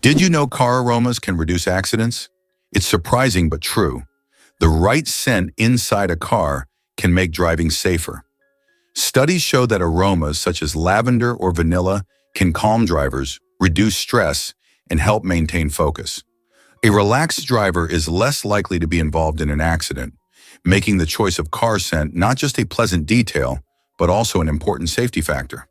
Did you know car aromas can reduce accidents? It's surprising but true. The right scent inside a car can make driving safer. Studies show that aromas such as lavender or vanilla can calm drivers, reduce stress, and help maintain focus. A relaxed driver is less likely to be involved in an accident, making the choice of car scent not just a pleasant detail, but also an important safety factor.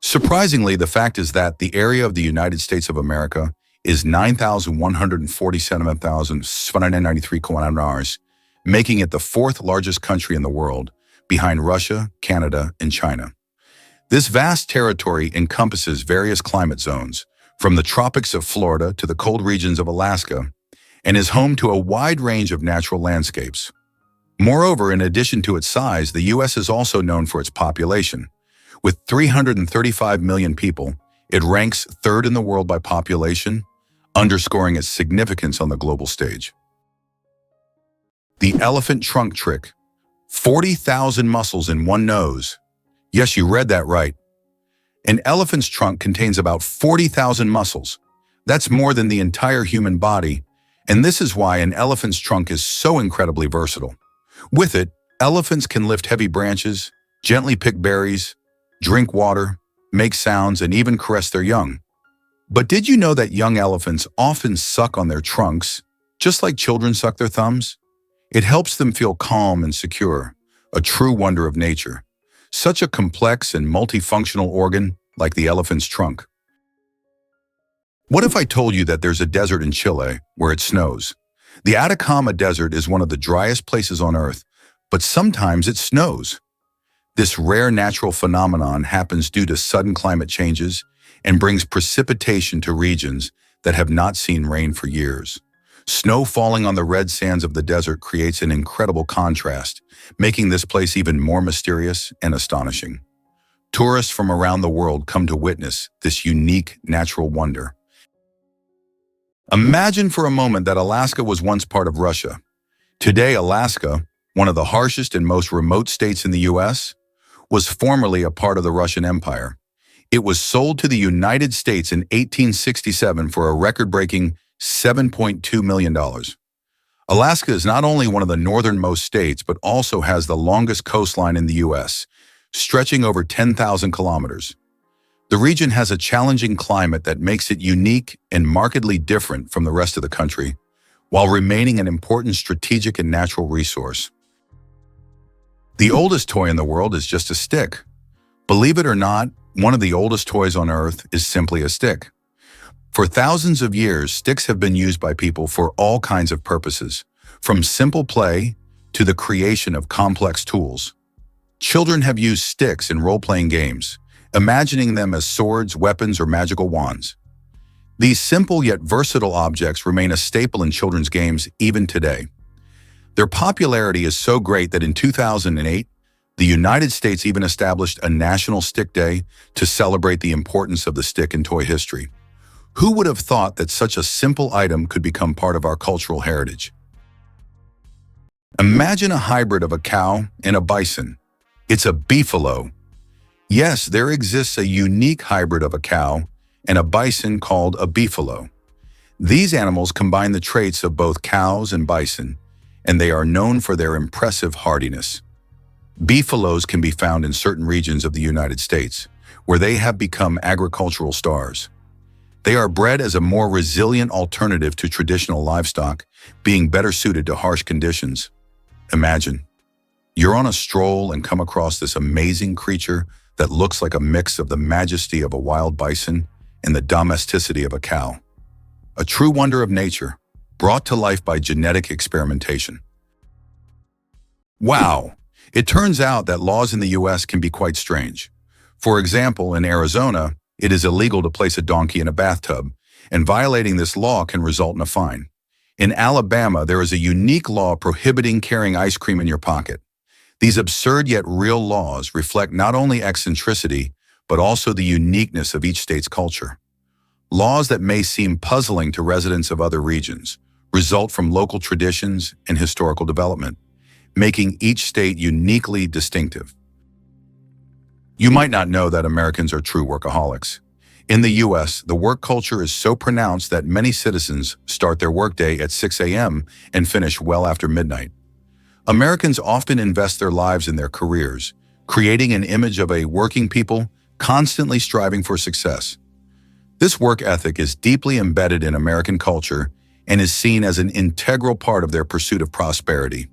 Surprisingly, the fact is that the area of the United States of America is 9,147,793 km², making it the fourth largest country in the world, behind Russia, Canada, and China. This vast territory encompasses various climate zones, from the tropics of Florida to the cold regions of Alaska, and is home to a wide range of natural landscapes. Moreover, in addition to its size, the U.S. is also known for its population. With 335 million people, it ranks third in the world by population, underscoring its significance on the global stage. The elephant trunk trick. 40,000 muscles in one nose. Yes, you read that right. An elephant's trunk contains about 40,000 muscles. That's more than the entire human body, and this is why an elephant's trunk is so incredibly versatile. With it, elephants can lift heavy branches, gently pick berries, drink water, make sounds, and even caress their young. But did you know that young elephants often suck on their trunks, just like children suck their thumbs? It helps them feel calm and secure, a true wonder of nature. Such a complex and multifunctional organ like the elephant's trunk. What if I told you that there's a desert in Chile where it snows? The Atacama Desert is one of the driest places on Earth, but sometimes it snows. This rare natural phenomenon happens due to sudden climate changes and brings precipitation to regions that have not seen rain for years. Snow falling on the red sands of the desert creates an incredible contrast, making this place even more mysterious and astonishing. Tourists from around the world come to witness this unique natural wonder. Imagine for a moment that Alaska was once part of Russia. Today, Alaska, one of the harshest and most remote states in the U.S., was formerly a part of the Russian Empire. It was sold to the United States in 1867 for a record-breaking $7.2 million. Alaska is not only one of the northernmost states, but also has the longest coastline in the U.S., stretching over 10,000 kilometers. The region has a challenging climate that makes it unique and markedly different from the rest of the country, while remaining an important strategic and natural resource. The oldest toy in the world is just a stick. Believe it or not, one of the oldest toys on Earth is simply a stick. For thousands of years, sticks have been used by people for all kinds of purposes, from simple play to the creation of complex tools. Children have used sticks in role-playing games, imagining them as swords, weapons, or magical wands. These simple yet versatile objects remain a staple in children's games even today. Their popularity is so great that in 2008, the United States even established a National Stick Day to celebrate the importance of the stick in toy history. Who would have thought that such a simple item could become part of our cultural heritage? Imagine a hybrid of a cow and a bison. It's a beefalo. Yes, there exists a unique hybrid of a cow and a bison called a beefalo. These animals combine the traits of both cows and bison, and they are known for their impressive hardiness. Beefalos can be found in certain regions of the United States, where they have become agricultural stars. They are bred as a more resilient alternative to traditional livestock, being better suited to harsh conditions. Imagine, you're on a stroll and come across this amazing creature that looks like a mix of the majesty of a wild bison and the domesticity of a cow. A true wonder of nature, brought to life by genetic experimentation. Wow! It turns out that laws in the U.S. can be quite strange. For example, in Arizona, it is illegal to place a donkey in a bathtub, and violating this law can result in a fine. In Alabama, there is a unique law prohibiting carrying ice cream in your pocket. These absurd yet real laws reflect not only eccentricity, but also the uniqueness of each state's culture. Laws that may seem puzzling to residents of other regions result from local traditions and historical development, making each state uniquely distinctive. You might not know that Americans are true workaholics. In the US, the work culture is so pronounced that many citizens start their workday at 6 a.m. and finish well after midnight. Americans often invest their lives in their careers, creating an image of a working people constantly striving for success. This work ethic is deeply embedded in American culture and is seen as an integral part of their pursuit of prosperity.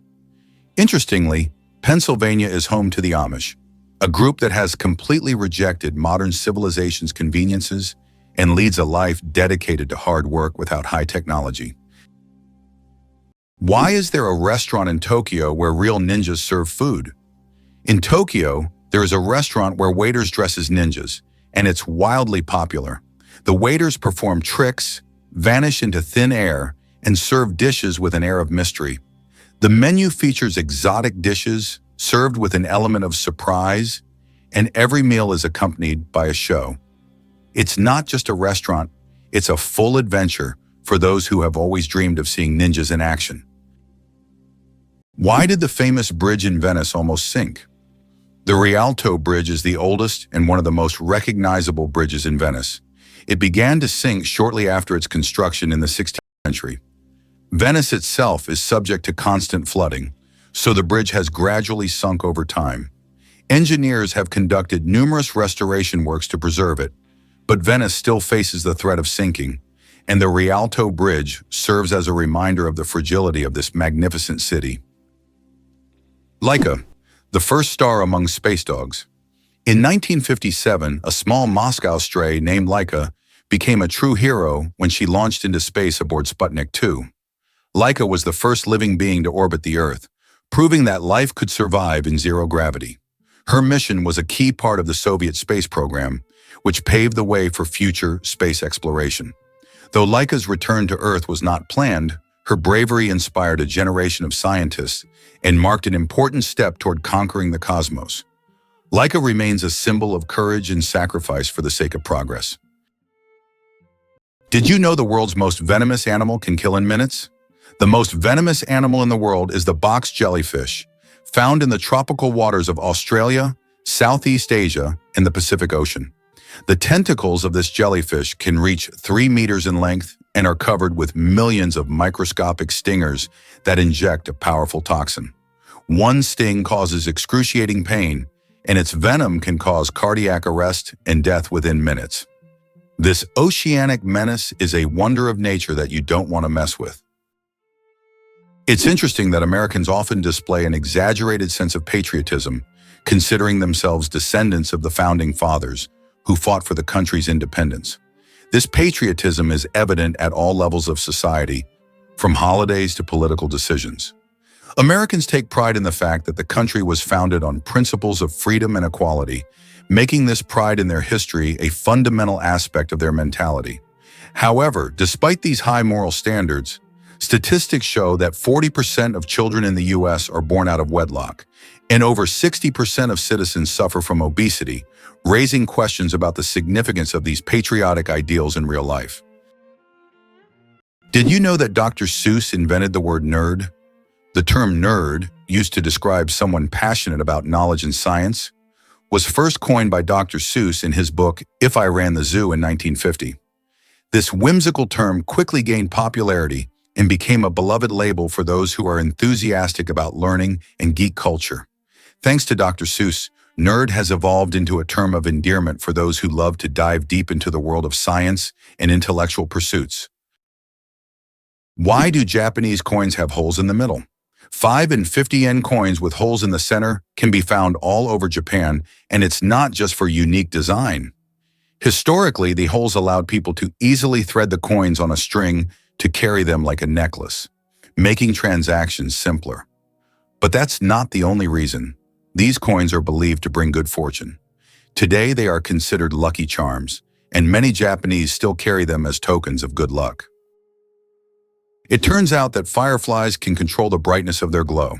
Interestingly, Pennsylvania is home to the Amish, a group that has completely rejected modern civilization's conveniences and leads a life dedicated to hard work without high technology. Why is there a restaurant in Tokyo where real ninjas serve food? In Tokyo, there is a restaurant where waiters dress as ninjas, and it's wildly popular. The waiters perform tricks, vanish into thin air, and serve dishes with an air of mystery. The menu features exotic dishes served with an element of surprise, and every meal is accompanied by a show. It's not just a restaurant, it's a full adventure for those who have always dreamed of seeing ninjas in action. Why did the famous bridge in Venice almost sink? The Rialto Bridge is the oldest and one of the most recognizable bridges in Venice. It began to sink shortly after its construction in the 16th century. Venice itself is subject to constant flooding, so the bridge has gradually sunk over time. Engineers have conducted numerous restoration works to preserve it, but Venice still faces the threat of sinking, and the Rialto Bridge serves as a reminder of the fragility of this magnificent city. Laika, the first star among space dogs. In 1957, a small Moscow stray named Laika became a true hero when she launched into space aboard Sputnik 2. Laika was the first living being to orbit the Earth, proving that life could survive in zero gravity. Her mission was a key part of the Soviet space program, which paved the way for future space exploration. Though Laika's return to Earth was not planned, her bravery inspired a generation of scientists and marked an important step toward conquering the cosmos. Laika remains a symbol of courage and sacrifice for the sake of progress. Did you know the world's most venomous animal can kill in minutes? The most venomous animal in the world is the box jellyfish, found in the tropical waters of Australia, Southeast Asia, and the Pacific Ocean. The tentacles of this jellyfish can reach 3 meters in length and are covered with millions of microscopic stingers that inject a powerful toxin. One sting causes excruciating pain, and its venom can cause cardiac arrest and death within minutes. This oceanic menace is a wonder of nature that you don't want to mess with. It's interesting that Americans often display an exaggerated sense of patriotism, considering themselves descendants of the founding fathers who fought for the country's independence. This patriotism is evident at all levels of society, from holidays to political decisions. Americans take pride in the fact that the country was founded on principles of freedom and equality, making this pride in their history a fundamental aspect of their mentality. However, despite these high moral standards, statistics show that 40% of children in the U.S. are born out of wedlock, and over 60% of citizens suffer from obesity, raising questions about the significance of these patriotic ideals in real life. Did you know that Dr. Seuss invented the word nerd? The term nerd, used to describe someone passionate about knowledge and science, was first coined by Dr. Seuss in his book If I Ran the Zoo in 1950. This whimsical term quickly gained popularity and became a beloved label for those who are enthusiastic about learning and geek culture. Thanks to Dr. Seuss, nerd has evolved into a term of endearment for those who love to dive deep into the world of science and intellectual pursuits. Why do Japanese coins have holes in the middle? 5 and 50 yen coins with holes in the center can be found all over Japan, and it's not just for unique design. Historically, the holes allowed people to easily thread the coins on a string to carry them like a necklace, making transactions simpler. But that's not the only reason. These coins are believed to bring good fortune. Today, they are considered lucky charms, and many Japanese still carry them as tokens of good luck. It turns out that fireflies can control the brightness of their glow.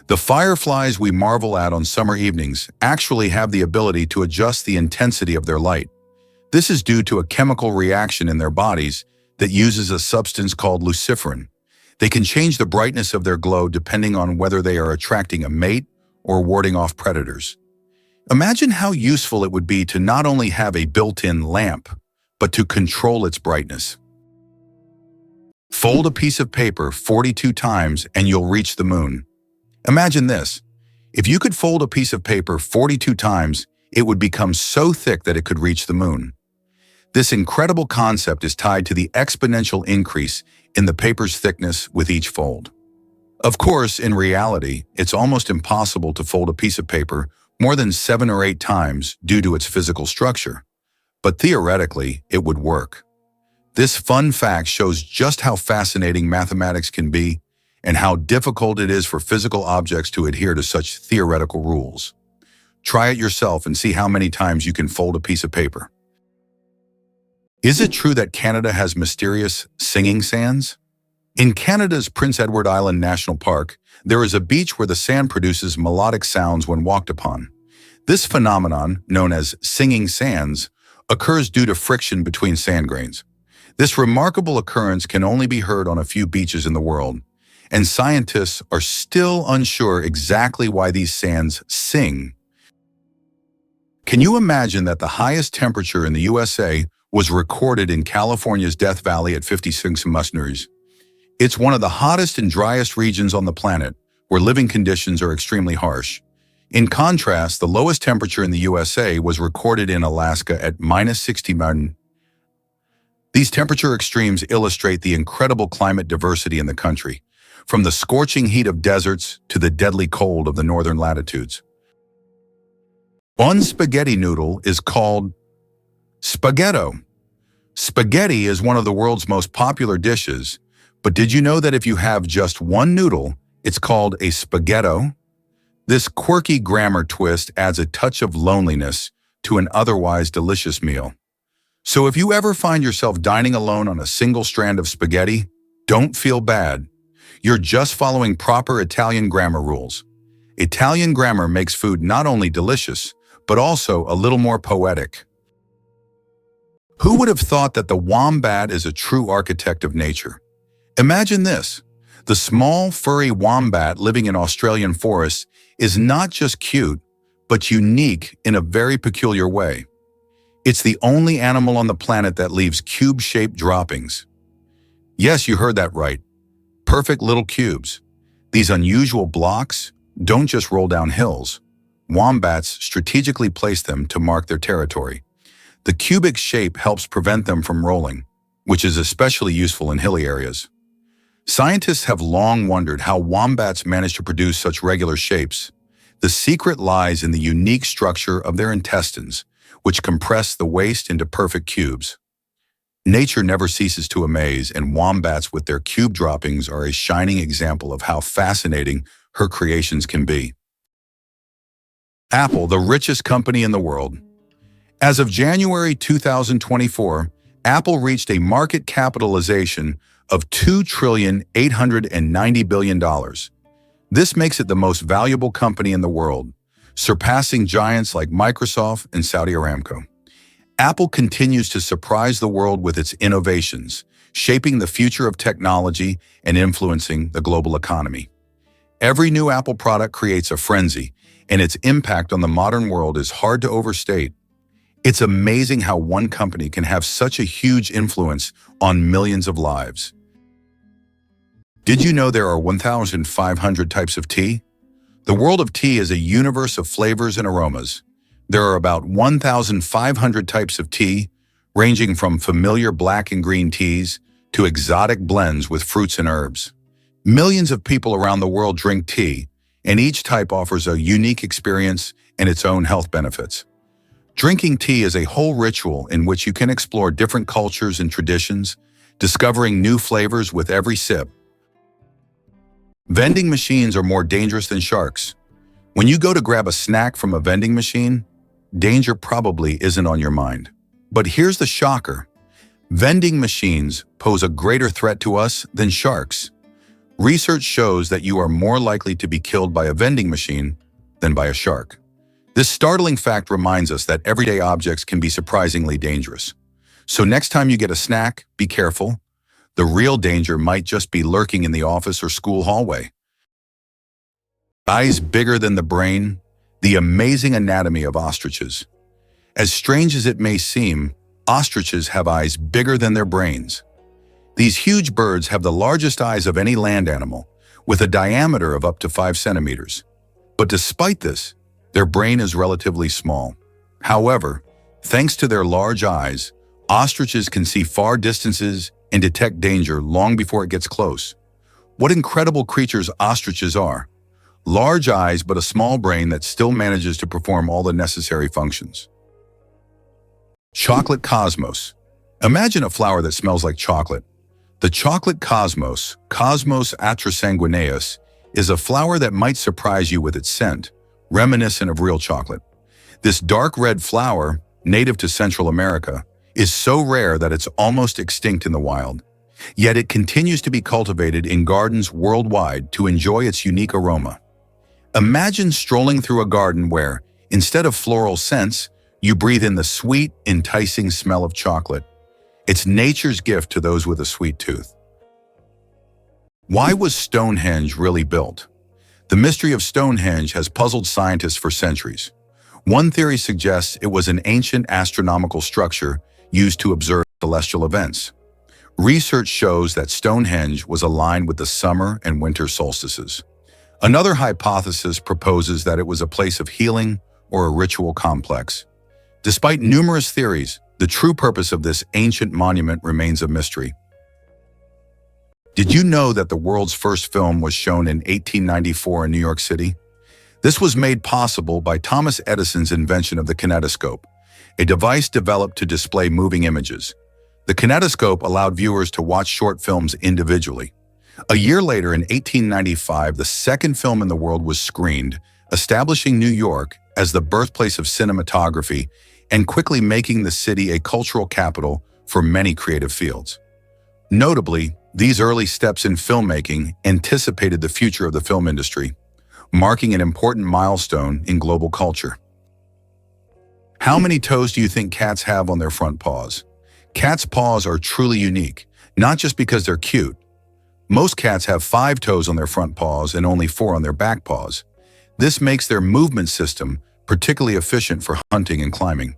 The fireflies we marvel at on summer evenings actually have the ability to adjust the intensity of their light. This is due to a chemical reaction in their bodies that uses a substance called luciferin. They can change the brightness of their glow depending on whether they are attracting a mate or warding off predators. Imagine how useful it would be to not only have a built-in lamp, but to control its brightness. Fold a piece of paper 42 times and you'll reach the moon. Imagine this. If you could fold a piece of paper 42 times, it would become so thick that it could reach the moon. This incredible concept is tied to the exponential increase in the paper's thickness with each fold. Of course, in reality, it's almost impossible to fold a piece of paper more than 7 or 8 times due to its physical structure. But theoretically, it would work. This fun fact shows just how fascinating mathematics can be and how difficult it is for physical objects to adhere to such theoretical rules. Try it yourself and see how many times you can fold a piece of paper. Is it true that Canada has mysterious singing sands? In Canada's Prince Edward Island National Park, there is a beach where the sand produces melodic sounds when walked upon. This phenomenon, known as singing sands, occurs due to friction between sand grains. This remarkable occurrence can only be heard on a few beaches in the world, and scientists are still unsure exactly why these sands sing. Can you imagine that the highest temperature in the USA was recorded in California's Death Valley at 56 degrees? It's one of the hottest and driest regions on the planet, where living conditions are extremely harsh. In contrast, the lowest temperature in the USA was recorded in Alaska at -60. These temperature extremes illustrate the incredible climate diversity in the country, from the scorching heat of deserts to the deadly cold of the northern latitudes. One spaghetti noodle is called spaghetto. Spaghetti is one of the world's most popular dishes, but did you know that if you have just one noodle, it's called a spaghetto? This quirky grammar twist adds a touch of loneliness to an otherwise delicious meal. So if you ever find yourself dining alone on a single strand of spaghetti, don't feel bad. You're just following proper Italian grammar rules. Italian grammar makes food not only delicious, but also a little more poetic. Who would have thought that the wombat is a true architect of nature? Imagine this. The small, furry wombat living in Australian forests is not just cute, but unique in a very peculiar way. It's the only animal on the planet that leaves cube-shaped droppings. Yes, you heard that right. Perfect little cubes. These unusual blocks don't just roll down hills. Wombats strategically place them to mark their territory. The cubic shape helps prevent them from rolling, which is especially useful in hilly areas. Scientists have long wondered how wombats manage to produce such regular shapes. The secret lies in the unique structure of their intestines, which compress the waste into perfect cubes. Nature never ceases to amaze, and wombats with their cube droppings are a shining example of how fascinating her creations can be. Apple, the richest company in the world. As of January 2024, Apple reached a market capitalization of $2,890 billion. This makes it the most valuable company in the world, surpassing giants like Microsoft and Saudi Aramco. Apple continues to surprise the world with its innovations, shaping the future of technology and influencing the global economy. Every new Apple product creates a frenzy, and its impact on the modern world is hard to overstate. It's amazing how one company can have such a huge influence on millions of lives. Did you know there are 1,500 types of tea? The world of tea is a universe of flavors and aromas. There are about 1,500 types of tea, ranging from familiar black and green teas to exotic blends with fruits and herbs. Millions of people around the world drink tea, and each type offers a unique experience and its own health benefits. Drinking tea is a whole ritual in which you can explore different cultures and traditions, discovering new flavors with every sip. Vending machines are more dangerous than sharks. When you go to grab a snack from a vending machine, danger probably isn't on your mind. But here's the shocker. Vending machines pose a greater threat to us than sharks. Research shows that you are more likely to be killed by a vending machine than by a shark. This startling fact reminds us that everyday objects can be surprisingly dangerous. So next time you get a snack, be careful. The real danger might just be lurking in the office or school hallway. Eyes bigger than the brain, the amazing anatomy of ostriches. As strange as it may seem, ostriches have eyes bigger than their brains. These huge birds have the largest eyes of any land animal, with a diameter of up to 5 centimeters. But despite this, their brain is relatively small. However, thanks to their large eyes, ostriches can see far distances and detect danger long before it gets close. What incredible creatures ostriches are! Large eyes but a small brain that still manages to perform all the necessary functions. Chocolate cosmos. Imagine a flower that smells like chocolate. The chocolate cosmos, Cosmos atrasanguineus, is a flower that might surprise you with its scent, reminiscent of real chocolate. This dark red flower, native to Central America, is so rare that it's almost extinct in the wild. Yet it continues to be cultivated in gardens worldwide to enjoy its unique aroma. Imagine strolling through a garden where, instead of floral scents, you breathe in the sweet, enticing smell of chocolate. It's nature's gift to those with a sweet tooth. Why was Stonehenge really built? The mystery of Stonehenge has puzzled scientists for centuries. One theory suggests it was an ancient astronomical structure used to observe celestial events. Research shows that Stonehenge was aligned with the summer and winter solstices. Another hypothesis proposes that it was a place of healing or a ritual complex. Despite numerous theories, the true purpose of this ancient monument remains a mystery. Did you know that the world's first film was shown in 1894 in New York City? This was made possible by Thomas Edison's invention of the kinetoscope, a device developed to display moving images. The kinetoscope allowed viewers to watch short films individually. A year later, in 1895, the second film in the world was screened, establishing New York as the birthplace of cinematography and quickly making the city a cultural capital for many creative fields. Notably, these early steps in filmmaking anticipated the future of the film industry, marking an important milestone in global culture. How many toes do you think cats have on their front paws? Cats' paws are truly unique, not just because they're cute. Most cats have 5 toes on their front paws and only 4 on their back paws. This makes their movement system particularly efficient for hunting and climbing.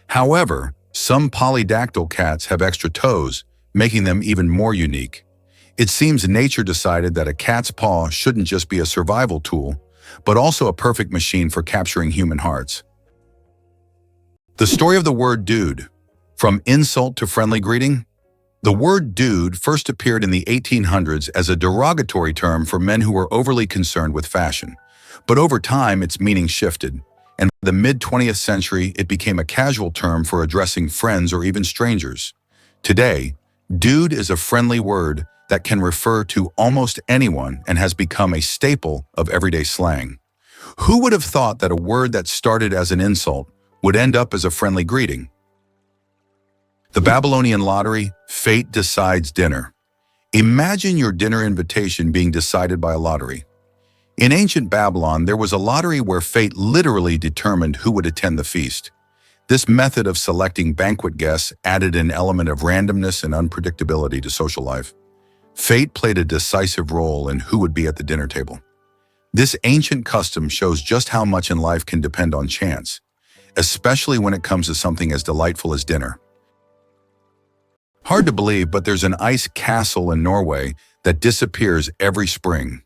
However, some polydactyl cats have extra toes, making them even more unique. It seems nature decided that a cat's paw shouldn't just be a survival tool, but also a perfect machine for capturing human hearts. The story of the word dude. From insult to friendly greeting? The word dude first appeared in the 1800s as a derogatory term for men who were overly concerned with fashion. But over time, its meaning shifted, and by the mid-20th century, it became a casual term for addressing friends or even strangers. Today, dude is a friendly word that can refer to almost anyone and has become a staple of everyday slang. Who would have thought that a word that started as an insult would end up as a friendly greeting? The Babylonian lottery, fate decides dinner. Imagine your dinner invitation being decided by a lottery. In ancient Babylon, there was a lottery where fate literally determined who would attend the feast. This method of selecting banquet guests added an element of randomness and unpredictability to social life. Fate played a decisive role in who would be at the dinner table. This ancient custom shows just how much in life can depend on chance, especially when it comes to something as delightful as dinner. Hard to believe, but there's an ice castle in Norway that disappears every spring.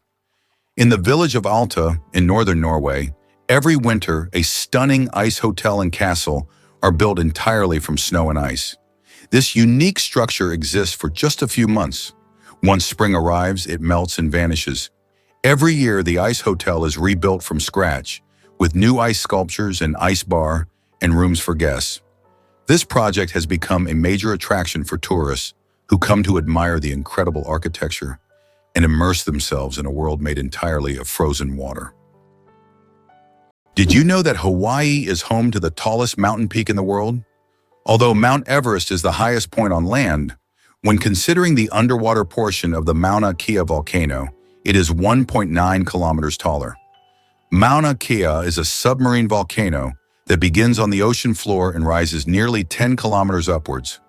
In the village of Alta in northern Norway, every winter a stunning ice hotel and castle are built entirely from snow and ice. This unique structure exists for just a few months. Once spring arrives, it melts and vanishes. Every year, the ice hotel is rebuilt from scratch, with new ice sculptures, an ice bar, and rooms for guests. This project has become a major attraction for tourists who come to admire the incredible architecture and immerse themselves in a world made entirely of frozen water. Did you know that Hawaii is home to the tallest mountain peak in the world? Although Mount Everest is the highest point on land, when considering the underwater portion of the Mauna Kea volcano, it is 1.9 kilometers taller. Mauna Kea is a submarine volcano that begins on the ocean floor and rises nearly 10 kilometers upwards.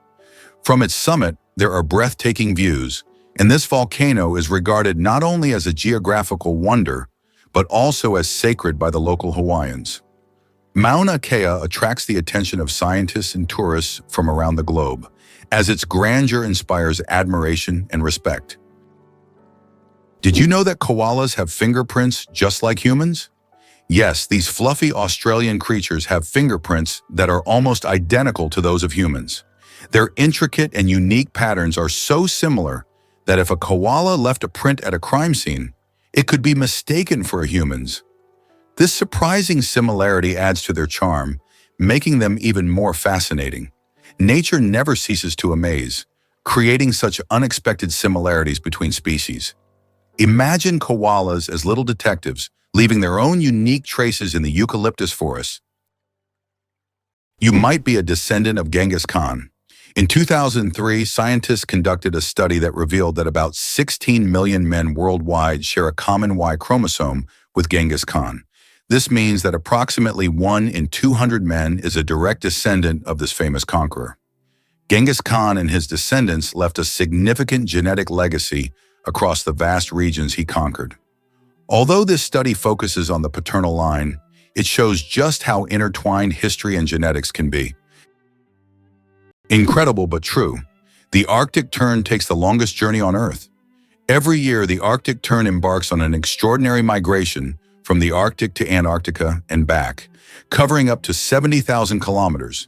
From its summit, there are breathtaking views, and this volcano is regarded not only as a geographical wonder, but also as sacred by the local Hawaiians. Mauna Kea attracts the attention of scientists and tourists from around the globe, as its grandeur inspires admiration and respect. Did you know that koalas have fingerprints just like humans? Yes, these fluffy Australian creatures have fingerprints that are almost identical to those of humans. Their intricate and unique patterns are so similar that if a koala left a print at a crime scene, it could be mistaken for a human's. This surprising similarity adds to their charm, making them even more fascinating. Nature never ceases to amaze, creating such unexpected similarities between species. Imagine koalas as little detectives, leaving their own unique traces in the eucalyptus forests. You might be a descendant of Genghis Khan. In 2003, scientists conducted a study that revealed that about 16 million men worldwide share a common Y chromosome with Genghis Khan. This means that approximately 1 in 200 men is a direct descendant of this famous conqueror. Genghis Khan and his descendants left a significant genetic legacy across the vast regions he conquered. Although this study focuses on the paternal line, it shows just how intertwined history and genetics can be. Incredible but true, the Arctic tern takes the longest journey on Earth. Every year, the Arctic tern embarks on an extraordinary migration from the Arctic to Antarctica and back, covering up to 70,000 kilometers.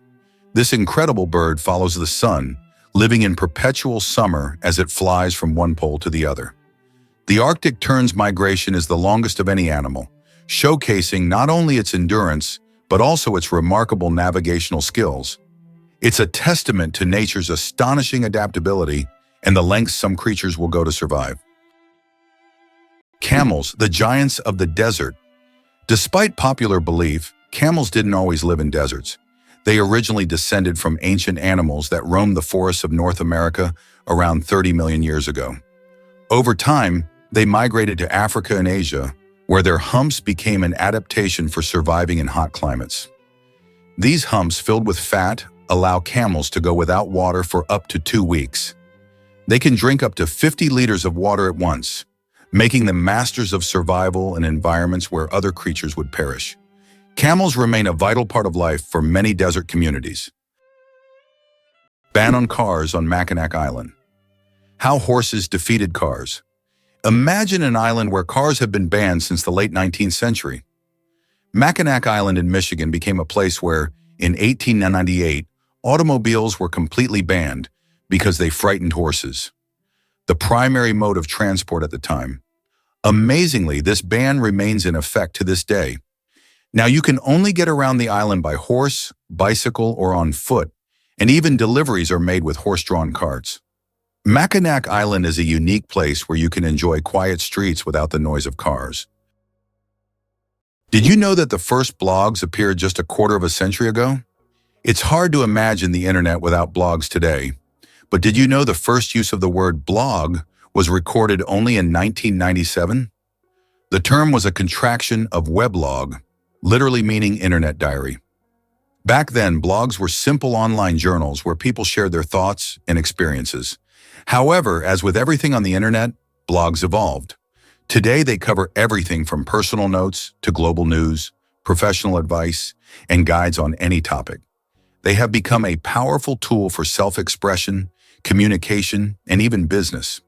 This incredible bird follows the sun, living in perpetual summer as it flies from one pole to the other. The Arctic tern's migration is the longest of any animal, showcasing not only its endurance, but also its remarkable navigational skills. It's a testament to nature's astonishing adaptability and the lengths some creatures will go to survive. Camels, the giants of the desert. Despite popular belief, camels didn't always live in deserts. They originally descended from ancient animals that roamed the forests of North America around 30 million years ago. Over time, they migrated to Africa and Asia, where their humps became an adaptation for surviving in hot climates. These humps, filled with fat, allow camels to go without water for up to 2 weeks. They can drink up to 50 liters of water at once, making them masters of survival in environments where other creatures would perish. Camels remain a vital part of life for many desert communities. Ban on cars on Mackinac Island. How horses defeated cars. Imagine an island where cars have been banned since the late 19th century. Mackinac Island in Michigan became a place where, in 1898, automobiles were completely banned because they frightened horses, the primary mode of transport at the time. Amazingly, this ban remains in effect to this day. Now, you can only get around the island by horse, bicycle, or on foot, and even deliveries are made with horse-drawn carts. Mackinac Island is a unique place where you can enjoy quiet streets without the noise of cars. Did you know that the first blogs appeared just a quarter of a century ago? It's hard to imagine the internet without blogs today, but did you know the first use of the word blog was recorded only in 1997? The term was a contraction of weblog, literally meaning internet diary. Back then, blogs were simple online journals where people shared their thoughts and experiences. However, as with everything on the internet, blogs evolved. Today, they cover everything from personal notes to global news, professional advice, and guides on any topic. They have become a powerful tool for self-expression, communication, and even business.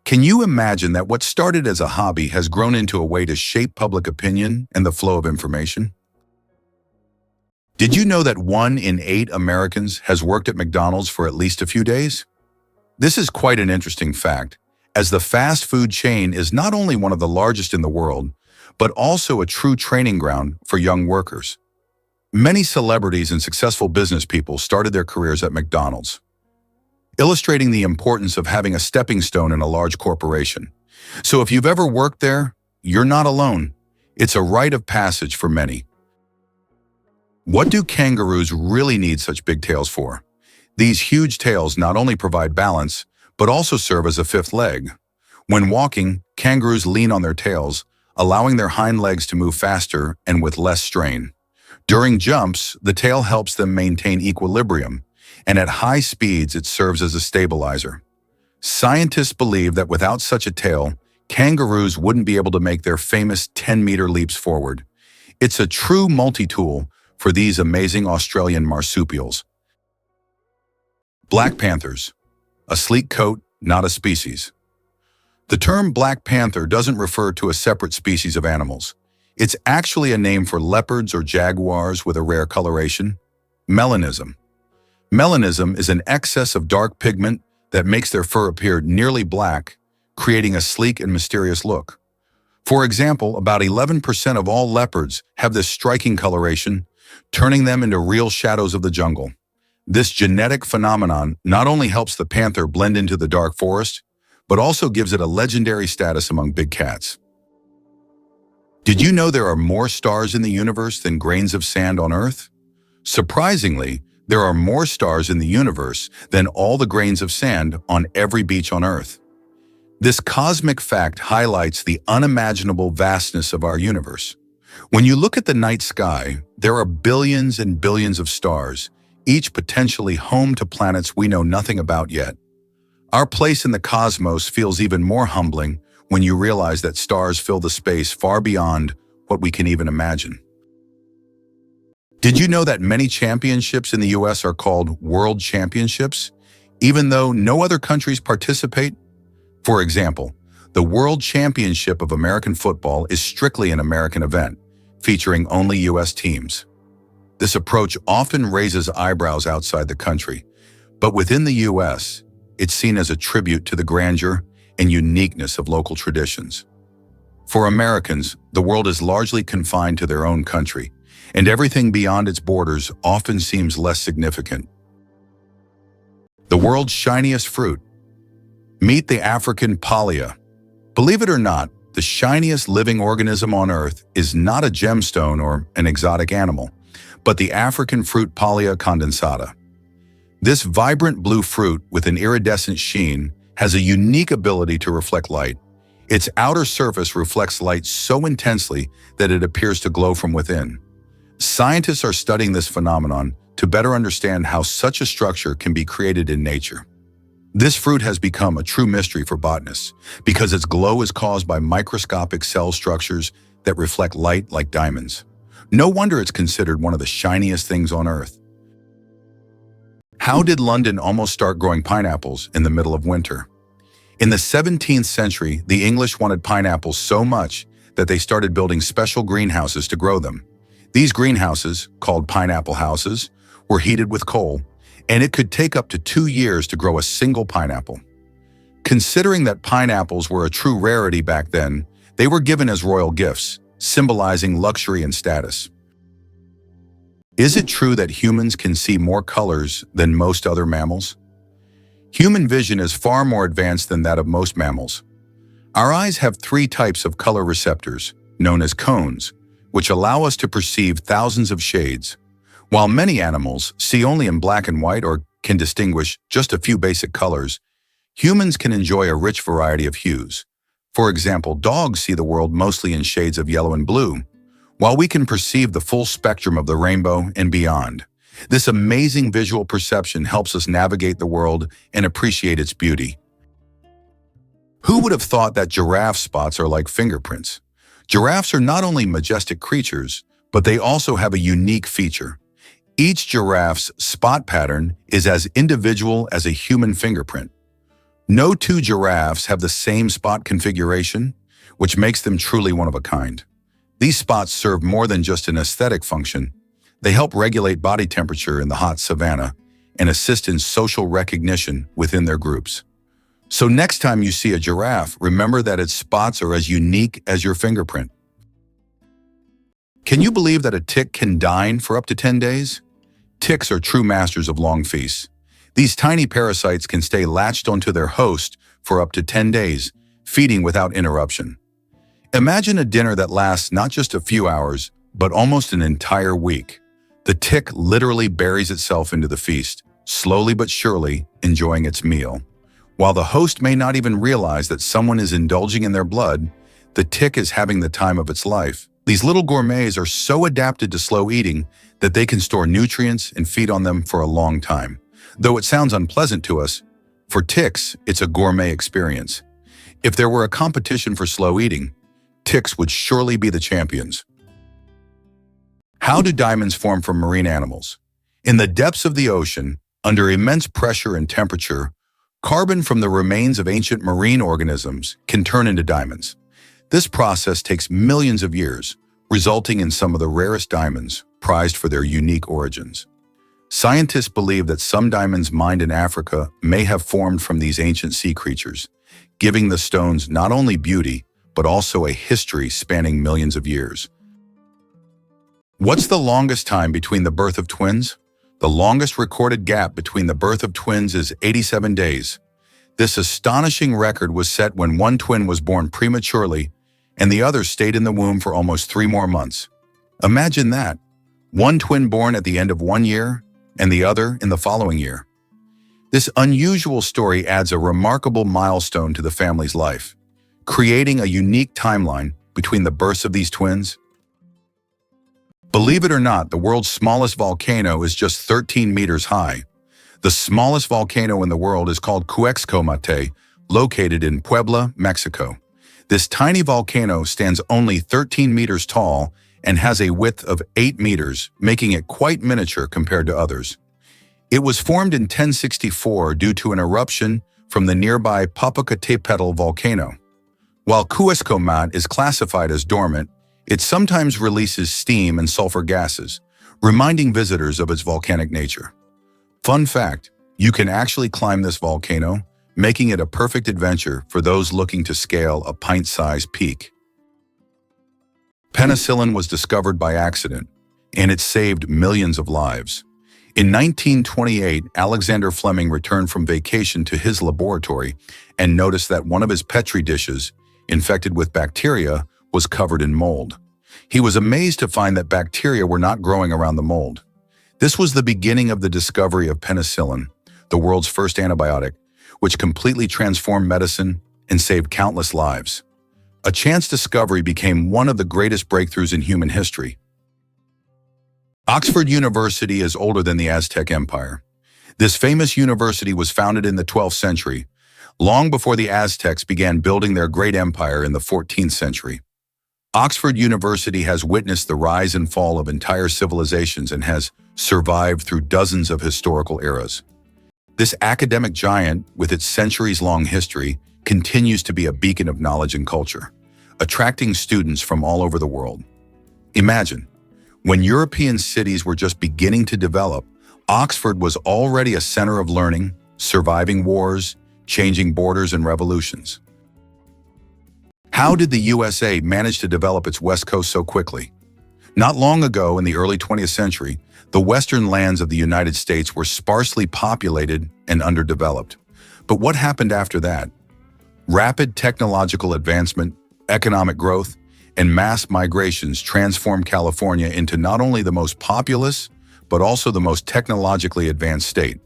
Can you imagine that what started as a hobby has grown into a way to shape public opinion and the flow of information? Did you know that 1 in 8 Americans has worked at McDonald's for at least a few days? This is quite an interesting fact, as the fast food chain is not only one of the largest in the world, but also a true training ground for young workers. Many celebrities and successful business people started their careers at McDonald's, illustrating the importance of having a stepping stone in a large corporation. So if you've ever worked there, you're not alone. It's a rite of passage for many. What do kangaroos really need such big tails for? These huge tails not only provide balance, but also serve as a fifth leg. When walking, kangaroos lean on their tails, allowing their hind legs to move faster and with less strain. During jumps, the tail helps them maintain equilibrium, and at high speeds it serves as a stabilizer. Scientists believe that without such a tail, kangaroos wouldn't be able to make their famous 10-meter leaps forward. It's a true multi-tool for these amazing Australian marsupials. Black panthers, a sleek coat, not a species. The term black panther doesn't refer to a separate species of animals. It's actually a name for leopards or jaguars with a rare coloration. Melanism. Melanism is an excess of dark pigment that makes their fur appear nearly black, creating a sleek and mysterious look. For example, about 11% of all leopards have this striking coloration, turning them into real shadows of the jungle. This genetic phenomenon not only helps the panther blend into the dark forest, but also gives it a legendary status among big cats. Did you know there are more stars in the universe than grains of sand on Earth? Surprisingly, there are more stars in the universe than all the grains of sand on every beach on Earth. This cosmic fact highlights the unimaginable vastness of our universe. When you look at the night sky, there are billions and billions of stars, each potentially home to planets we know nothing about yet. Our place in the cosmos feels even more humbling when you realize that stars fill the space far beyond what we can even imagine. Did you know that many championships in the US are called World Championships, even though no other countries participate? For example, the World Championship of American Football is strictly an American event, featuring only US teams. This approach often raises eyebrows outside the country, but within the US, it's seen as a tribute to the grandeur and uniqueness of local traditions. For Americans, the world is largely confined to their own country, and everything beyond its borders often seems less significant. The world's shiniest fruit. Meet the African palea. Believe it or not, the shiniest living organism on Earth is not a gemstone or an exotic animal, but the African fruit Palea condensata. This vibrant blue fruit with an iridescent sheen has a unique ability to reflect light. Its outer surface reflects light so intensely that it appears to glow from within. Scientists are studying this phenomenon to better understand how such a structure can be created in nature. This fruit has become a true mystery for botanists because its glow is caused by microscopic cell structures that reflect light like diamonds. No wonder it's considered one of the shiniest things on Earth. How did London almost start growing pineapples in the middle of winter? In the 17th century, the English wanted pineapples so much that they started building special greenhouses to grow them. These greenhouses, called pineapple houses, were heated with coal, and it could take up to 2 years to grow a single pineapple. Considering that pineapples were a true rarity back then, they were given as royal gifts, symbolizing luxury and status. Is it true that humans can see more colors than most other mammals? Human vision is far more advanced than that of most mammals. Our eyes have 3 types of color receptors, known as cones, which allow us to perceive thousands of shades. While many animals see only in black and white or can distinguish just a few basic colors, humans can enjoy a rich variety of hues. For example, dogs see the world mostly in shades of yellow and blue, while we can perceive the full spectrum of the rainbow and beyond. This amazing visual perception helps us navigate the world and appreciate its beauty. Who would have thought that giraffe spots are like fingerprints? Giraffes are not only majestic creatures, but they also have a unique feature. Each giraffe's spot pattern is as individual as a human fingerprint. No 2 giraffes have the same spot configuration, which makes them truly one of a kind. These spots serve more than just an aesthetic function. They help regulate body temperature in the hot savanna and assist in social recognition within their groups. So next time you see a giraffe, remember that its spots are as unique as your fingerprint. Can you believe that a tick can dine for up to 10 days? Ticks are true masters of long feasts. These tiny parasites can stay latched onto their host for up to 10 days, feeding without interruption. Imagine a dinner that lasts not just a few hours, but almost an entire week. The tick literally buries itself into the feast, slowly but surely enjoying its meal. While the host may not even realize that someone is indulging in their blood, the tick is having the time of its life. These little gourmets are so adapted to slow eating that they can store nutrients and feed on them for a long time. Though it sounds unpleasant to us, for ticks, it's a gourmet experience. If there were a competition for slow eating, ticks would surely be the champions. How do diamonds form from marine animals? In the depths of the ocean, under immense pressure and temperature, carbon from the remains of ancient marine organisms can turn into diamonds. This process takes millions of years, resulting in some of the rarest diamonds, prized for their unique origins. Scientists believe that some diamonds mined in Africa may have formed from these ancient sea creatures, giving the stones not only beauty, but also a history spanning millions of years. What's the longest time between the birth of twins? The longest recorded gap between the birth of twins is 87 days. This astonishing record was set when one twin was born prematurely and the other stayed in the womb for almost 3 more months. Imagine that, one twin born at the end of 1 year and the other in the following year. This unusual story adds a remarkable milestone to the family's life, creating a unique timeline between the births of these twins. Believe it or not, the world's smallest volcano is just 13 meters high. The smallest volcano in the world is called Cuexcomate, located in Puebla, Mexico. This tiny volcano stands only 13 meters tall and has a width of 8 meters, making it quite miniature compared to others. It was formed in 1064 due to an eruption from the nearby Popocatépetl volcano. While Cuexcomate is classified as dormant, it sometimes releases steam and sulfur gases, reminding visitors of its volcanic nature. Fun fact, you can actually climb this volcano, making it a perfect adventure for those looking to scale a pint-sized peak. Penicillin was discovered by accident, and it saved millions of lives. In 1928, Alexander Fleming returned from vacation to his laboratory and noticed that one of his Petri dishes, infected with bacteria, was covered in mold. He was amazed to find that bacteria were not growing around the mold. This was the beginning of the discovery of penicillin, the world's first antibiotic, which completely transformed medicine and saved countless lives. A chance discovery became one of the greatest breakthroughs in human history. Oxford University is older than the Aztec Empire. This famous university was founded in the 12th century, long before the Aztecs began building their great empire in the 14th century. Oxford University has witnessed the rise and fall of entire civilizations and has survived through dozens of historical eras. This academic giant, with its centuries-long history, continues to be a beacon of knowledge and culture, attracting students from all over the world. Imagine, when European cities were just beginning to develop, Oxford was already a center of learning, surviving wars, changing borders and revolutions. How did the USA manage to develop its West Coast so quickly? Not long ago, in the early 20th century, the western lands of the United States were sparsely populated and underdeveloped. But what happened after that? Rapid technological advancement, economic growth, and mass migrations transformed California into not only the most populous, but also the most technologically advanced state.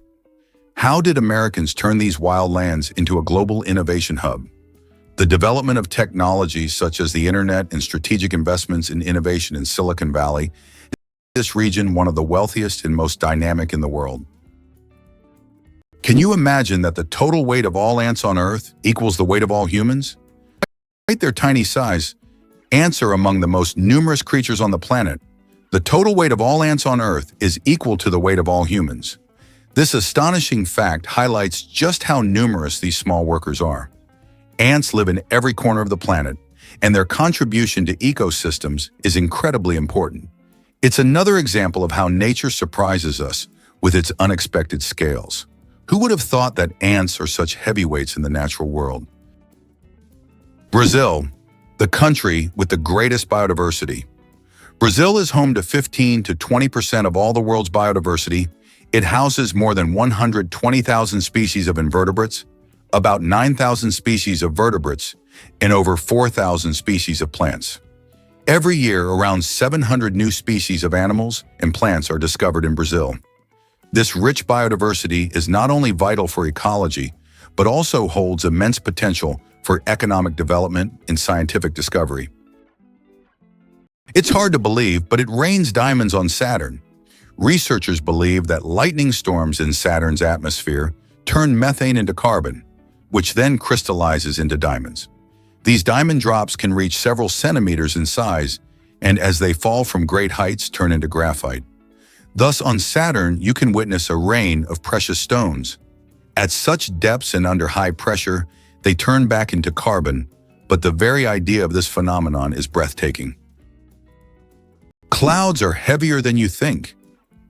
How did Americans turn these wild lands into a global innovation hub? The development of technologies such as the internet and strategic investments in innovation in Silicon Valley made this region one of the wealthiest and most dynamic in the world. Can you imagine that the total weight of all ants on Earth equals the weight of all humans? Despite their tiny size, ants are among the most numerous creatures on the planet. The total weight of all ants on Earth is equal to the weight of all humans. This astonishing fact highlights just how numerous these small workers are. Ants live in every corner of the planet, and their contribution to ecosystems is incredibly important. It's another example of how nature surprises us with its unexpected scales. Who would have thought that ants are such heavyweights in the natural world? Brazil, the country with the greatest biodiversity. Brazil is home to 15 to 20% of all the world's biodiversity. It houses more than 120,000 species of invertebrates, about 9,000 species of vertebrates, and over 4,000 species of plants. Every year, around 700 new species of animals and plants are discovered in Brazil. This rich biodiversity is not only vital for ecology, but also holds immense potential for economic development and scientific discovery. It's hard to believe, but it rains diamonds on Saturn. Researchers believe that lightning storms in Saturn's atmosphere turn methane into carbon, which then crystallizes into diamonds. These diamond drops can reach several centimeters in size and as they fall from great heights turn into graphite. Thus, on Saturn, you can witness a rain of precious stones. At such depths and under high pressure, they turn back into carbon, but the very idea of this phenomenon is breathtaking. Clouds are heavier than you think.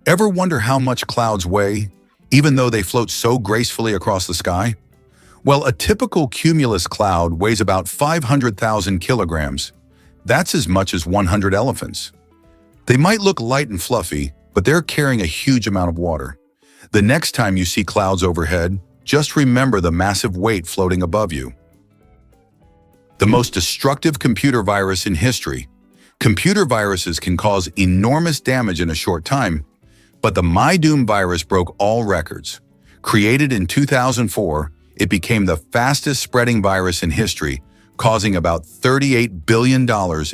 Ever wonder how much clouds weigh, even though they float so gracefully across the sky? Well, a typical cumulus cloud weighs about 500,000 kilograms. That's as much as 100 elephants. They might look light and fluffy, but they're carrying a huge amount of water. The next time you see clouds overhead, just remember the massive weight floating above you. The most destructive computer virus in history. Computer viruses can cause enormous damage in a short time, but the MyDoom virus broke all records. Created in 2004, it became the fastest spreading virus in history, causing about $38 billion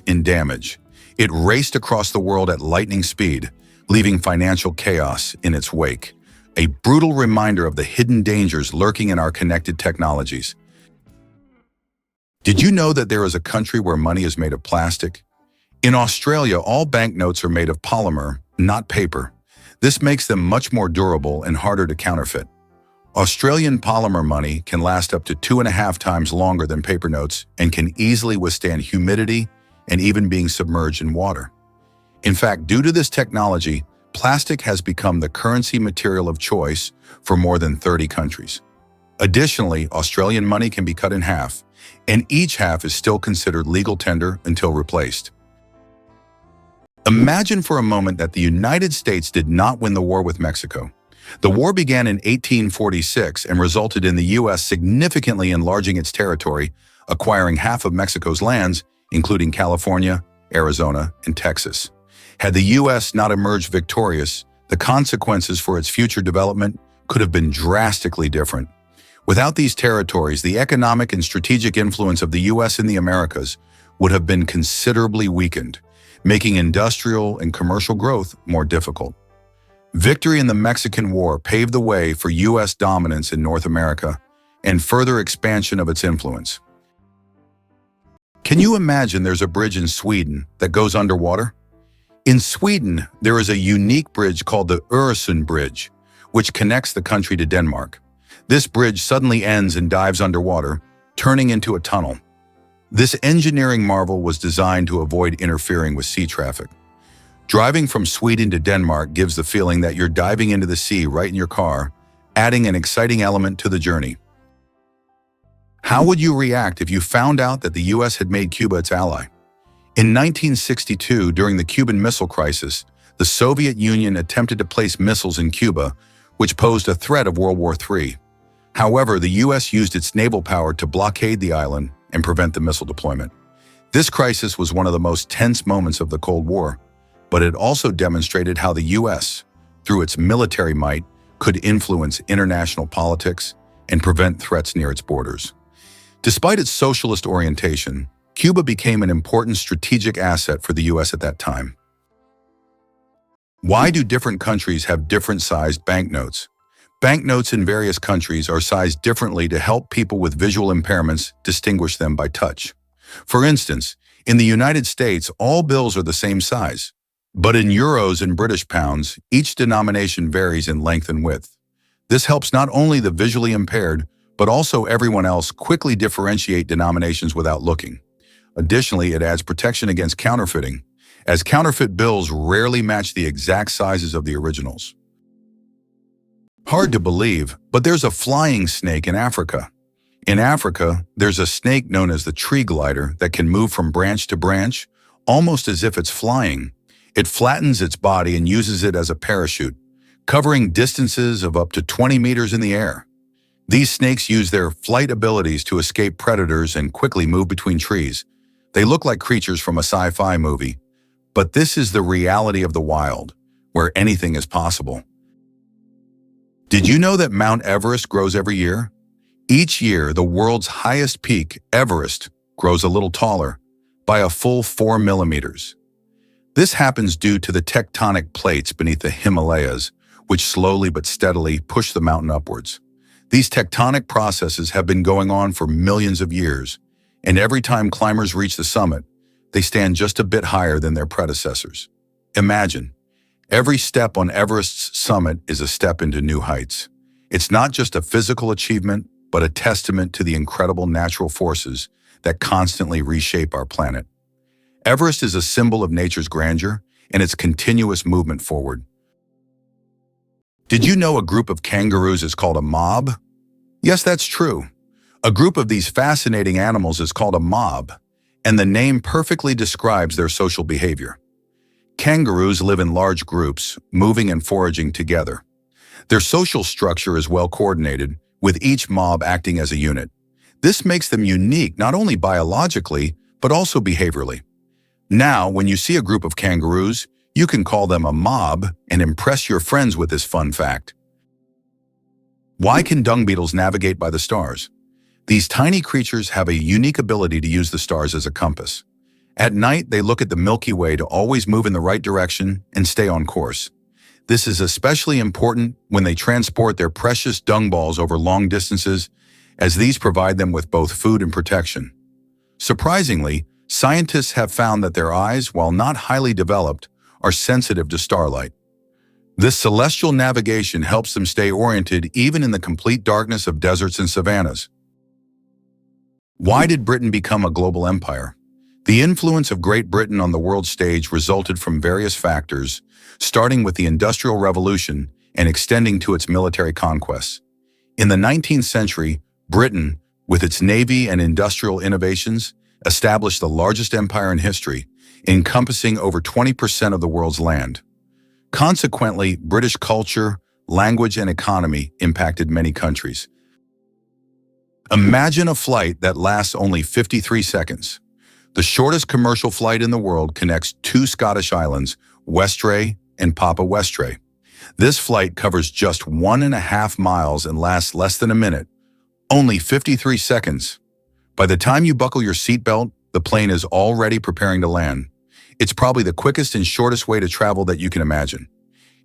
in damage. It raced across the world at lightning speed, leaving financial chaos in its wake. A brutal reminder of the hidden dangers lurking in our connected technologies. Did you know that there is a country where money is made of plastic? In Australia, all banknotes are made of polymer, not paper. This makes them much more durable and harder to counterfeit. Australian polymer money can last up to 2.5 times longer than paper notes and can easily withstand humidity and even being submerged in water. In fact, due to this technology, plastic has become the currency material of choice for more than 30 countries. Additionally, Australian money can be cut in half, and each half is still considered legal tender until replaced. Imagine for a moment that the United States did not win the war with Mexico. The war began in 1846 and resulted in the U.S. significantly enlarging its territory, acquiring half of Mexico's lands, including California, Arizona, and Texas. Had the U.S. not emerged victorious, the consequences for its future development could have been drastically different. Without these territories, the economic and strategic influence of the U.S. in the Americas would have been considerably weakened, making industrial and commercial growth more difficult. Victory in the Mexican War paved the way for U.S. dominance in North America and further expansion of its influence. Can you imagine there's a bridge in Sweden that goes underwater? In Sweden, there is a unique bridge called the Öresund Bridge, which connects the country to Denmark. This bridge suddenly ends and dives underwater, turning into a tunnel. This engineering marvel was designed to avoid interfering with sea traffic. Driving from Sweden to Denmark gives the feeling that you're diving into the sea right in your car, adding an exciting element to the journey. How would you react if you found out that the U.S. had made Cuba its ally? In 1962, during the Cuban Missile Crisis, the Soviet Union attempted to place missiles in Cuba, which posed a threat of World War III. However, the U.S. used its naval power to blockade the island and prevent the missile deployment. This crisis was one of the most tense moments of the Cold War, but it also demonstrated how the U.S., through its military might, could influence international politics and prevent threats near its borders. Despite its socialist orientation, Cuba became an important strategic asset for the U.S. at that time. Why do different countries have different-sized banknotes? Banknotes in various countries are sized differently to help people with visual impairments distinguish them by touch. For instance, in the United States, all bills are the same size. But in euros and British pounds, each denomination varies in length and width. This helps not only the visually impaired, but also everyone else quickly differentiate denominations without looking. Additionally, it adds protection against counterfeiting, as counterfeit bills rarely match the exact sizes of the originals. Hard to believe, but there's a flying snake in Africa. In Africa, there's a snake known as the tree glider that can move from branch to branch, almost as if it's flying. It flattens its body and uses it as a parachute, covering distances of up to 20 meters in the air. These snakes use their flight abilities to escape predators and quickly move between trees. They look like creatures from a sci-fi movie, but this is the reality of the wild, where anything is possible. Did you know that Mount Everest grows every year? Each year, the world's highest peak, Everest, grows a little taller, by a full 4 millimeters. This happens due to the tectonic plates beneath the Himalayas, which slowly but steadily push the mountain upwards. These tectonic processes have been going on for millions of years, and every time climbers reach the summit, they stand just a bit higher than their predecessors. Imagine, every step on Everest's summit is a step into new heights. It's not just a physical achievement, but a testament to the incredible natural forces that constantly reshape our planet. Everest is a symbol of nature's grandeur and its continuous movement forward. Did you know a group of kangaroos is called a mob? Yes, that's true. A group of these fascinating animals is called a mob, and the name perfectly describes their social behavior. Kangaroos live in large groups, moving and foraging together. Their social structure is well coordinated, with each mob acting as a unit. This makes them unique not only biologically, but also behaviorally. Now, when you see a group of kangaroos, you can call them a mob and impress your friends with this fun fact. Why can dung beetles navigate by the stars? These tiny creatures have a unique ability to use the stars as a compass. At night, they look at the Milky Way to always move in the right direction and stay on course. This is especially important when they transport their precious dung balls over long distances, as these provide them with both food and protection. Surprisingly, scientists have found that their eyes, while not highly developed, are sensitive to starlight. This celestial navigation helps them stay oriented even in the complete darkness of deserts and savannas. Why did Britain become a global empire? The influence of Great Britain on the world stage resulted from various factors, starting with the Industrial Revolution and extending to its military conquests. In the 19th century, Britain, with its navy and industrial innovations, established the largest empire in history, encompassing over 20% of the world's land. Consequently, British culture, language, and economy impacted many countries. Imagine a flight that lasts only 53 seconds. The shortest commercial flight in the world connects two Scottish islands, Westray and Papa Westray. This flight covers just 1.5 miles and lasts less than a minute. Only 53 seconds. By the time you buckle your seatbelt, the plane is already preparing to land. It's probably the quickest and shortest way to travel that you can imagine.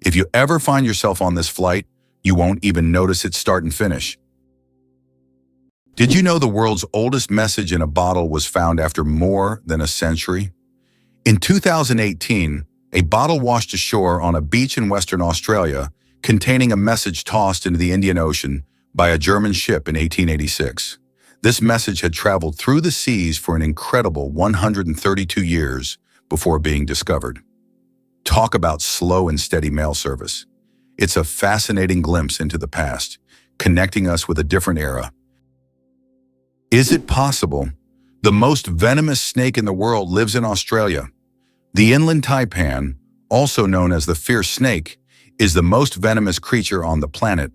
If you ever find yourself on this flight, you won't even notice its start and finish. Did you know the world's oldest message in a bottle was found after more than a century? In 2018, a bottle washed ashore on a beach in Western Australia containing a message tossed into the Indian Ocean by a German ship in 1886. This message had traveled through the seas for an incredible 132 years before being discovered. Talk about slow and steady mail service. It's a fascinating glimpse into the past, connecting us with a different era. Is it possible? The most venomous snake in the world lives in Australia. The inland taipan, also known as the fierce snake, is the most venomous creature on the planet.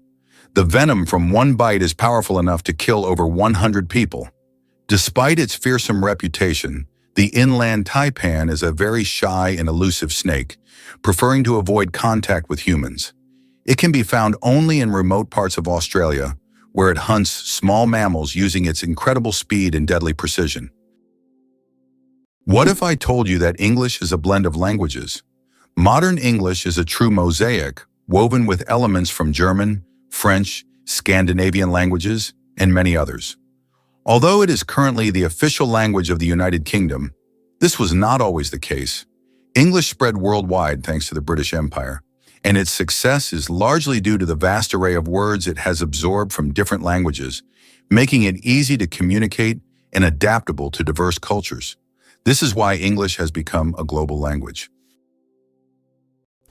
The venom from one bite is powerful enough to kill over 100 people. Despite its fearsome reputation, the inland taipan is a very shy and elusive snake, preferring to avoid contact with humans. It can be found only in remote parts of Australia, where it hunts small mammals using its incredible speed and deadly precision. What if I told you that English is a blend of languages? Modern English is a true mosaic, woven with elements from German, French, Scandinavian languages, and many others. Although it is currently the official language of the United Kingdom, this was not always the case. English spread worldwide thanks to the British Empire, and its success is largely due to the vast array of words it has absorbed from different languages, making it easy to communicate and adaptable to diverse cultures. This is why English has become a global language.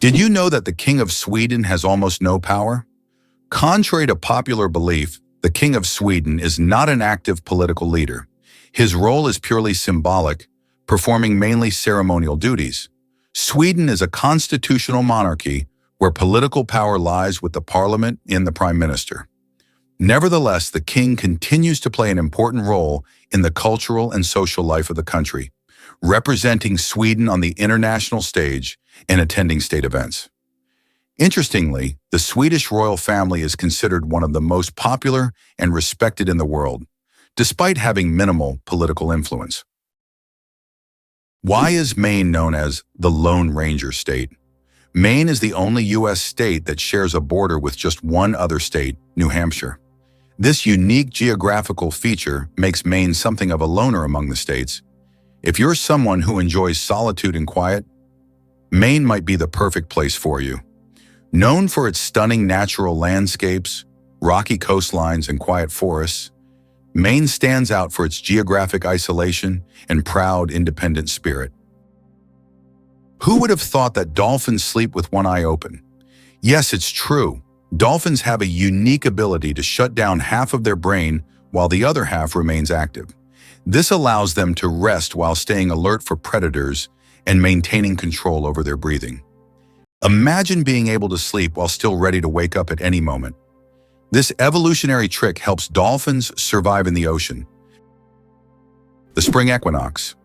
Did you know that the King of Sweden has almost no power? Contrary to popular belief, the King of Sweden is not an active political leader. His role is purely symbolic, performing mainly ceremonial duties. Sweden is a constitutional monarchy where political power lies with the parliament and the prime minister. Nevertheless, the king continues to play an important role in the cultural and social life of the country, representing Sweden on the international stage and attending state events. Interestingly, the Swedish royal family is considered one of the most popular and respected in the world, despite having minimal political influence. Why is Maine known as the Lone Ranger State? Maine is the only U.S. state that shares a border with just one other state, New Hampshire. This unique geographical feature makes Maine something of a loner among the states. If you're someone who enjoys solitude and quiet, Maine might be the perfect place for you. Known for its stunning natural landscapes, rocky coastlines, and quiet forests, Maine stands out for its geographic isolation and proud, independent spirit. Who would have thought that dolphins sleep with one eye open? Yes, it's true. Dolphins have a unique ability to shut down half of their brain while the other half remains active. This allows them to rest while staying alert for predators and maintaining control over their breathing. Imagine being able to sleep while still ready to wake up at any moment. This evolutionary trick helps dolphins survive in the ocean. The spring equinox.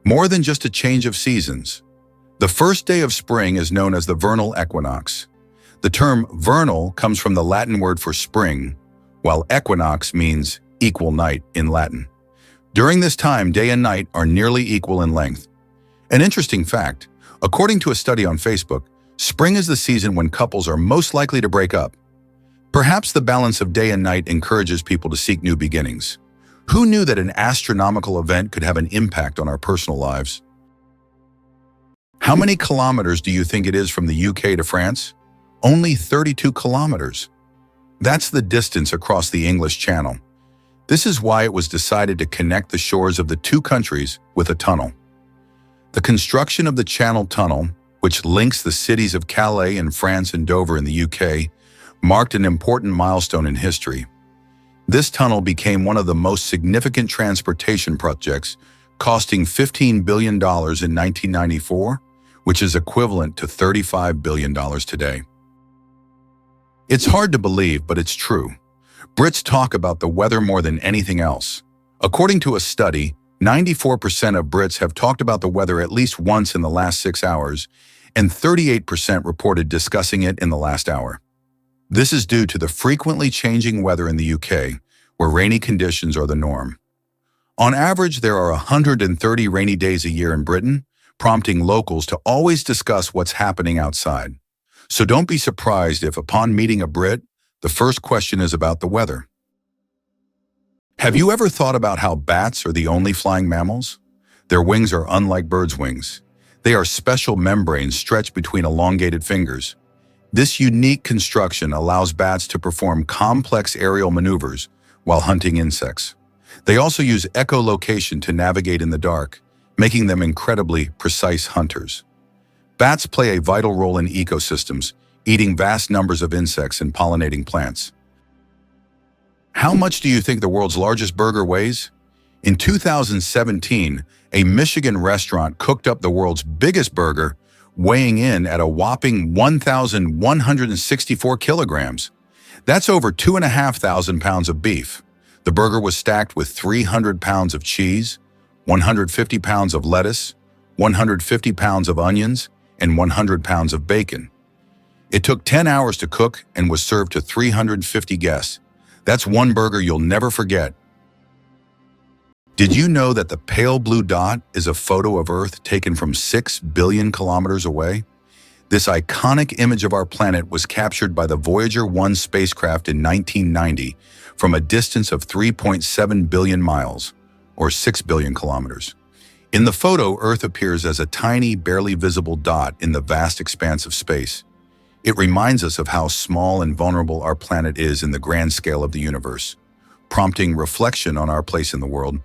More than just a change of seasons. The first day of spring is known as the vernal equinox. The term vernal comes from the Latin word for spring, while equinox means equal night in Latin. During this time, day and night are nearly equal in length. An interesting fact, according to a study on Facebook, spring is the season when couples are most likely to break up. Perhaps the balance of day and night encourages people to seek new beginnings. Who knew that an astronomical event could have an impact on our personal lives? How many kilometers do you think it is from the UK to France? Only 32 kilometers. That's the distance across the English Channel. This is why it was decided to connect the shores of the two countries with a tunnel. The construction of the Channel Tunnel, which links the cities of Calais in France and Dover in the UK, marked an important milestone in history. This tunnel became one of the most significant transportation projects, costing $15 billion in 1994, which is equivalent to $35 billion today. It's hard to believe, but it's true. Brits talk about the weather more than anything else. According to a study, 94% of Brits have talked about the weather at least once in the last 6 hours, and 38% reported discussing it in the last hour. This is due to the frequently changing weather in the UK, where rainy conditions are the norm. On average, there are 130 rainy days a year in Britain, prompting locals to always discuss what's happening outside. So don't be surprised if, upon meeting a Brit, the first question is about the weather. Have you ever thought about how bats are the only flying mammals? Their wings are unlike birds' wings. They are special membranes stretched between elongated fingers. This unique construction allows bats to perform complex aerial maneuvers while hunting insects. They also use echolocation to navigate in the dark, making them incredibly precise hunters. Bats play a vital role in ecosystems, eating vast numbers of insects and pollinating plants. How much do you think the world's largest burger weighs? In 2017, a Michigan restaurant cooked up the world's biggest burger, weighing in at a whopping 1,164 kilograms. That's over 2,500 pounds of beef. The burger was stacked with 300 pounds of cheese, 150 pounds of lettuce, 150 pounds of onions, and 100 pounds of bacon. It took 10 hours to cook and was served to 350 guests. That's one burger you'll never forget. Did you know that the pale blue dot is a photo of Earth taken from 6 billion kilometers away? This iconic image of our planet was captured by the Voyager 1 spacecraft in 1990 from a distance of 3.7 billion miles, or 6 billion kilometers. In the photo, Earth appears as a tiny, barely visible dot in the vast expanse of space. It reminds us of how small and vulnerable our planet is in the grand scale of the universe, prompting reflection on our place in the world.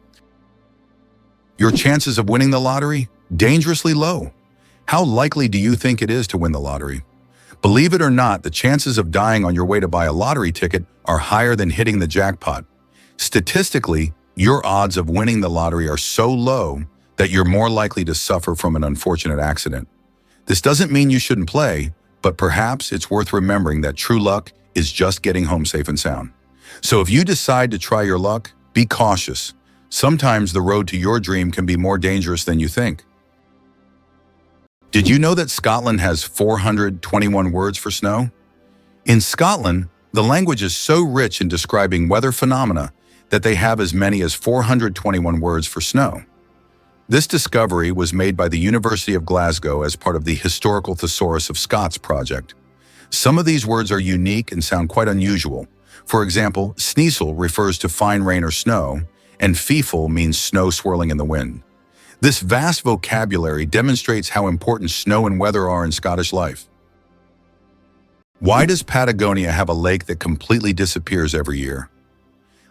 Your chances of winning the lottery? Dangerously low. How likely do you think it is to win the lottery? Believe it or not, the chances of dying on your way to buy a lottery ticket are higher than hitting the jackpot. Statistically, your odds of winning the lottery are so low that you're more likely to suffer from an unfortunate accident. This doesn't mean you shouldn't play, but perhaps it's worth remembering that true luck is just getting home safe and sound. So if you decide to try your luck, be cautious. Sometimes the road to your dream can be more dangerous than you think. Did you know that Scotland has 421 words for snow? In Scotland, the language is so rich in describing weather phenomena that they have as many as 421 words for snow. This discovery was made by the University of Glasgow as part of the Historical Thesaurus of Scots project. Some of these words are unique and sound quite unusual. For example, sneasel refers to fine rain or snow, and feeful means snow swirling in the wind. This vast vocabulary demonstrates how important snow and weather are in Scottish life. Why does Patagonia have a lake that completely disappears every year?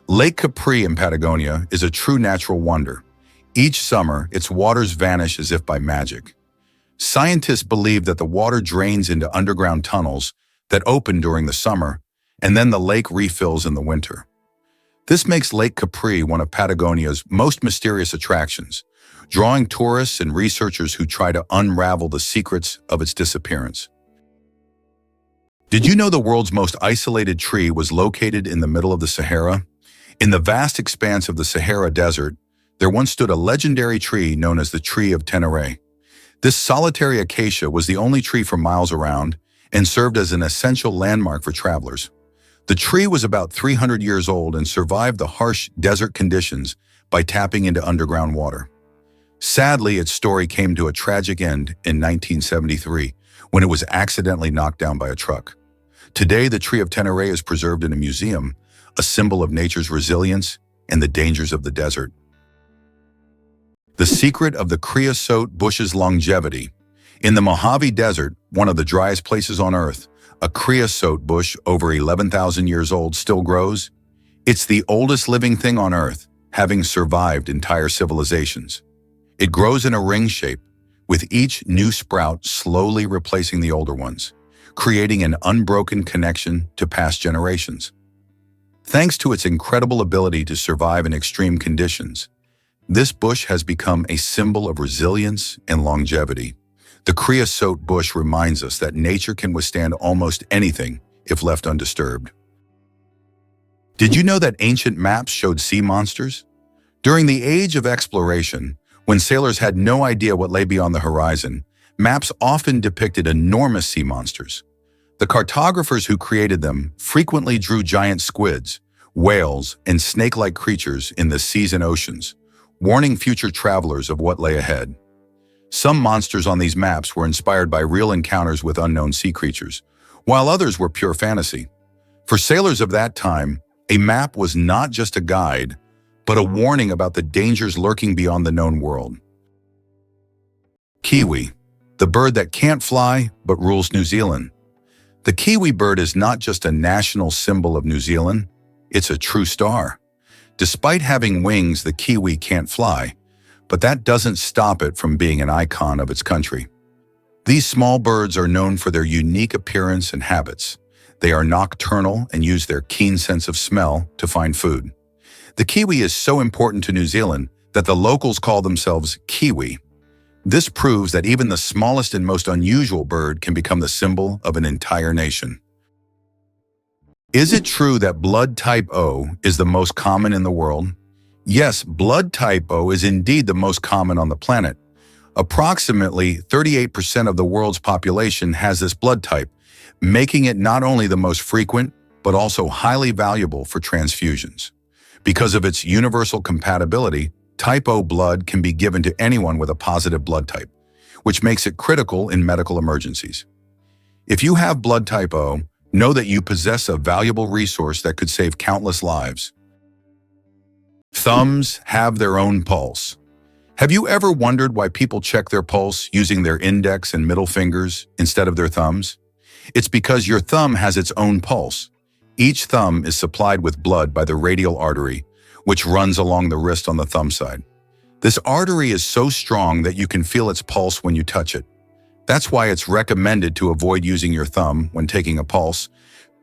Lake Capri in Patagonia is a true natural wonder. Each summer, its waters vanish as if by magic. Scientists believe that the water drains into underground tunnels that open during the summer, and then the lake refills in the winter. This makes Lake Capri one of Patagonia's most mysterious attractions, drawing tourists and researchers who try to unravel the secrets of its disappearance. Did you know the world's most isolated tree was located in the middle of the Sahara? In the vast expanse of the Sahara Desert, there once stood a legendary tree known as the Tree of Tenere. This solitary acacia was the only tree for miles around and served as an essential landmark for travelers. The tree was about 300 years old and survived the harsh desert conditions by tapping into underground water. Sadly, its story came to a tragic end in 1973 when it was accidentally knocked down by a truck. Today, the Tree of Tenere is preserved in a museum, a symbol of nature's resilience and the dangers of the desert. The secret of the creosote bush's longevity. In the Mojave Desert, one of the driest places on Earth, a creosote bush over 11,000 years old still grows. It's the oldest living thing on Earth, having survived entire civilizations. It grows in a ring shape, with each new sprout slowly replacing the older ones, creating an unbroken connection to past generations. Thanks to its incredible ability to survive in extreme conditions, this bush has become a symbol of resilience and longevity. The creosote bush reminds us that nature can withstand almost anything if left undisturbed. Did you know that ancient maps showed sea monsters? During the age of exploration, when sailors had no idea what lay beyond the horizon, maps often depicted enormous sea monsters. The cartographers who created them frequently drew giant squids, whales, and snake-like creatures in the seas and oceans, warning future travelers of what lay ahead. Some monsters on these maps were inspired by real encounters with unknown sea creatures, while others were pure fantasy. For sailors of that time, a map was not just a guide, but a warning about the dangers lurking beyond the known world. Kiwi, the bird that can't fly but rules New Zealand. The kiwi bird is not just a national symbol of New Zealand, it's a true star. Despite having wings, the kiwi can't fly, but that doesn't stop it from being an icon of its country. These small birds are known for their unique appearance and habits. They are nocturnal and use their keen sense of smell to find food. The kiwi is so important to New Zealand that the locals call themselves Kiwi. This proves that even the smallest and most unusual bird can become the symbol of an entire nation. Is it true that blood type O is the most common in the world? Yes, blood type O is indeed the most common on the planet. Approximately 38% of the world's population has this blood type, making it not only the most frequent, but also highly valuable for transfusions. Because of its universal compatibility, type O blood can be given to anyone with a positive blood type, which makes it critical in medical emergencies. If you have blood type O, know that you possess a valuable resource that could save countless lives. Thumbs have their own pulse. Have you ever wondered why people check their pulse using their index and middle fingers instead of their thumbs? It's because your thumb has its own pulse. Each thumb is supplied with blood by the radial artery, which runs along the wrist on the thumb side. This artery is so strong that you can feel its pulse when you touch it. That's why it's recommended to avoid using your thumb when taking a pulse,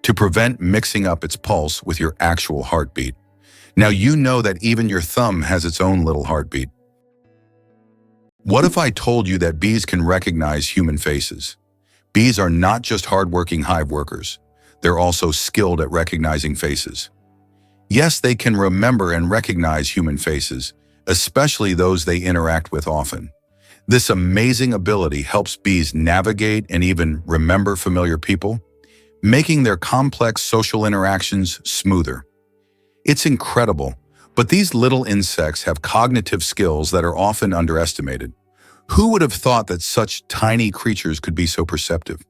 to prevent mixing up its pulse with your actual heartbeat. Now you know that even your thumb has its own little heartbeat. What if I told you that bees can recognize human faces? Bees are not just hardworking hive workers. They're also skilled at recognizing faces. Yes, they can remember and recognize human faces, especially those they interact with often. This amazing ability helps bees navigate and even remember familiar people, making their complex social interactions smoother. It's incredible, but these little insects have cognitive skills that are often underestimated. Who would have thought that such tiny creatures could be so perceptive?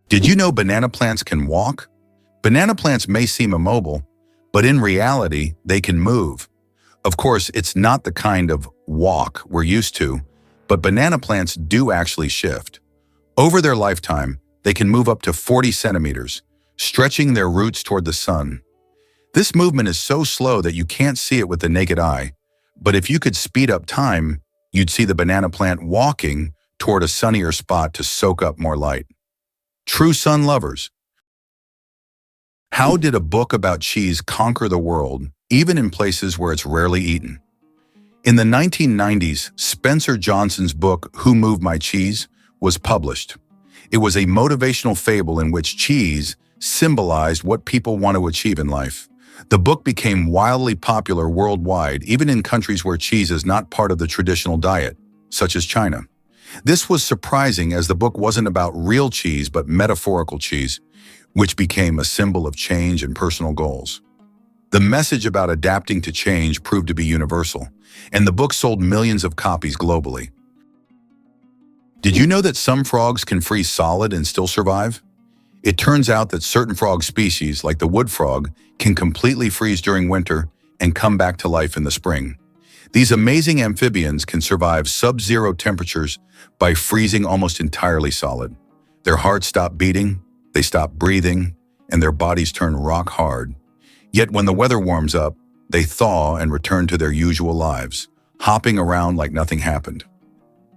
Did you know banana plants can walk? Banana plants may seem immobile, but in reality, they can move. Of course, it's not the kind of walk we're used to, but banana plants do actually shift. Over their lifetime, they can move up to 40 centimeters, stretching their roots toward the sun. This movement is so slow that you can't see it with the naked eye, but if you could speed up time, you'd see the banana plant walking toward a sunnier spot to soak up more light. True sun lovers. How did a book about cheese conquer the world, even in places where it's rarely eaten? In the 1990s, Spencer Johnson's book, Who Moved My Cheese, was published. It was a motivational fable in which cheese symbolized what people want to achieve in life. The book became wildly popular worldwide, even in countries where cheese is not part of the traditional diet, such as China. This was surprising as the book wasn't about real cheese but metaphorical cheese, which became a symbol of change and personal goals. The message about adapting to change proved to be universal, and the book sold millions of copies globally. Did you know that some frogs can freeze solid and still survive? It turns out that certain frog species, like the wood frog, can completely freeze during winter and come back to life in the spring. These amazing amphibians can survive sub-zero temperatures by freezing almost entirely solid. Their hearts stop beating, they stop breathing, and their bodies turn rock hard. Yet when the weather warms up, they thaw and return to their usual lives, hopping around like nothing happened.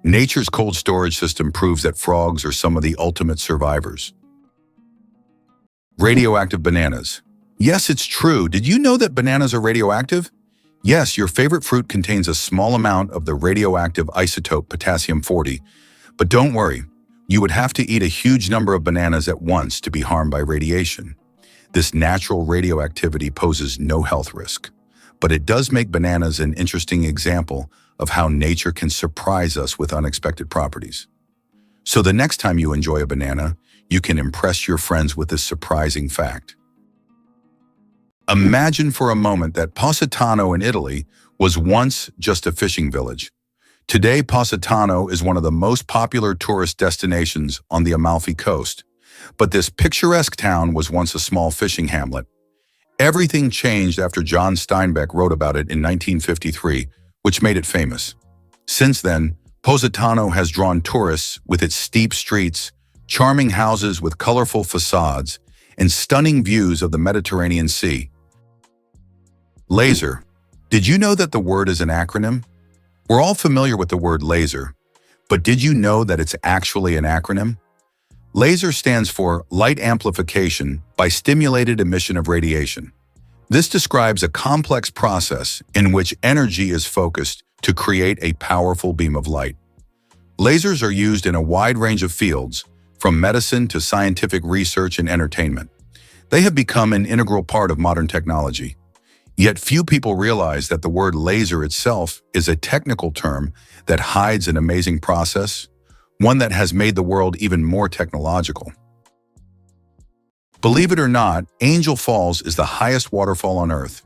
Nature's cold storage system proves that frogs are some of the ultimate survivors. Radioactive bananas. Yes, it's true. Did you know that bananas are radioactive? Yes, your favorite fruit contains a small amount of the radioactive isotope potassium-40, but don't worry, you would have to eat a huge number of bananas at once to be harmed by radiation. This natural radioactivity poses no health risk, but it does make bananas an interesting example of how nature can surprise us with unexpected properties. So the next time you enjoy a banana, you can impress your friends with this surprising fact. Imagine for a moment that Positano in Italy was once just a fishing village. Today, Positano is one of the most popular tourist destinations on the Amalfi Coast. But this picturesque town was once a small fishing hamlet. Everything changed after John Steinbeck wrote about it in 1953, which made it famous. Since then, Positano has drawn tourists with its steep streets, charming houses with colorful facades, and stunning views of the Mediterranean Sea. Laser. Did you know that the word is an acronym? We're all familiar with the word laser, but did you know that it's actually an acronym? LASER stands for Light Amplification by Stimulated Emission of Radiation. This describes a complex process in which energy is focused to create a powerful beam of light. Lasers are used in a wide range of fields, from medicine to scientific research and entertainment. They have become an integral part of modern technology. Yet few people realize that the word laser itself is a technical term that hides an amazing process, one that has made the world even more technological. Believe it or not, Angel Falls is the highest waterfall on Earth.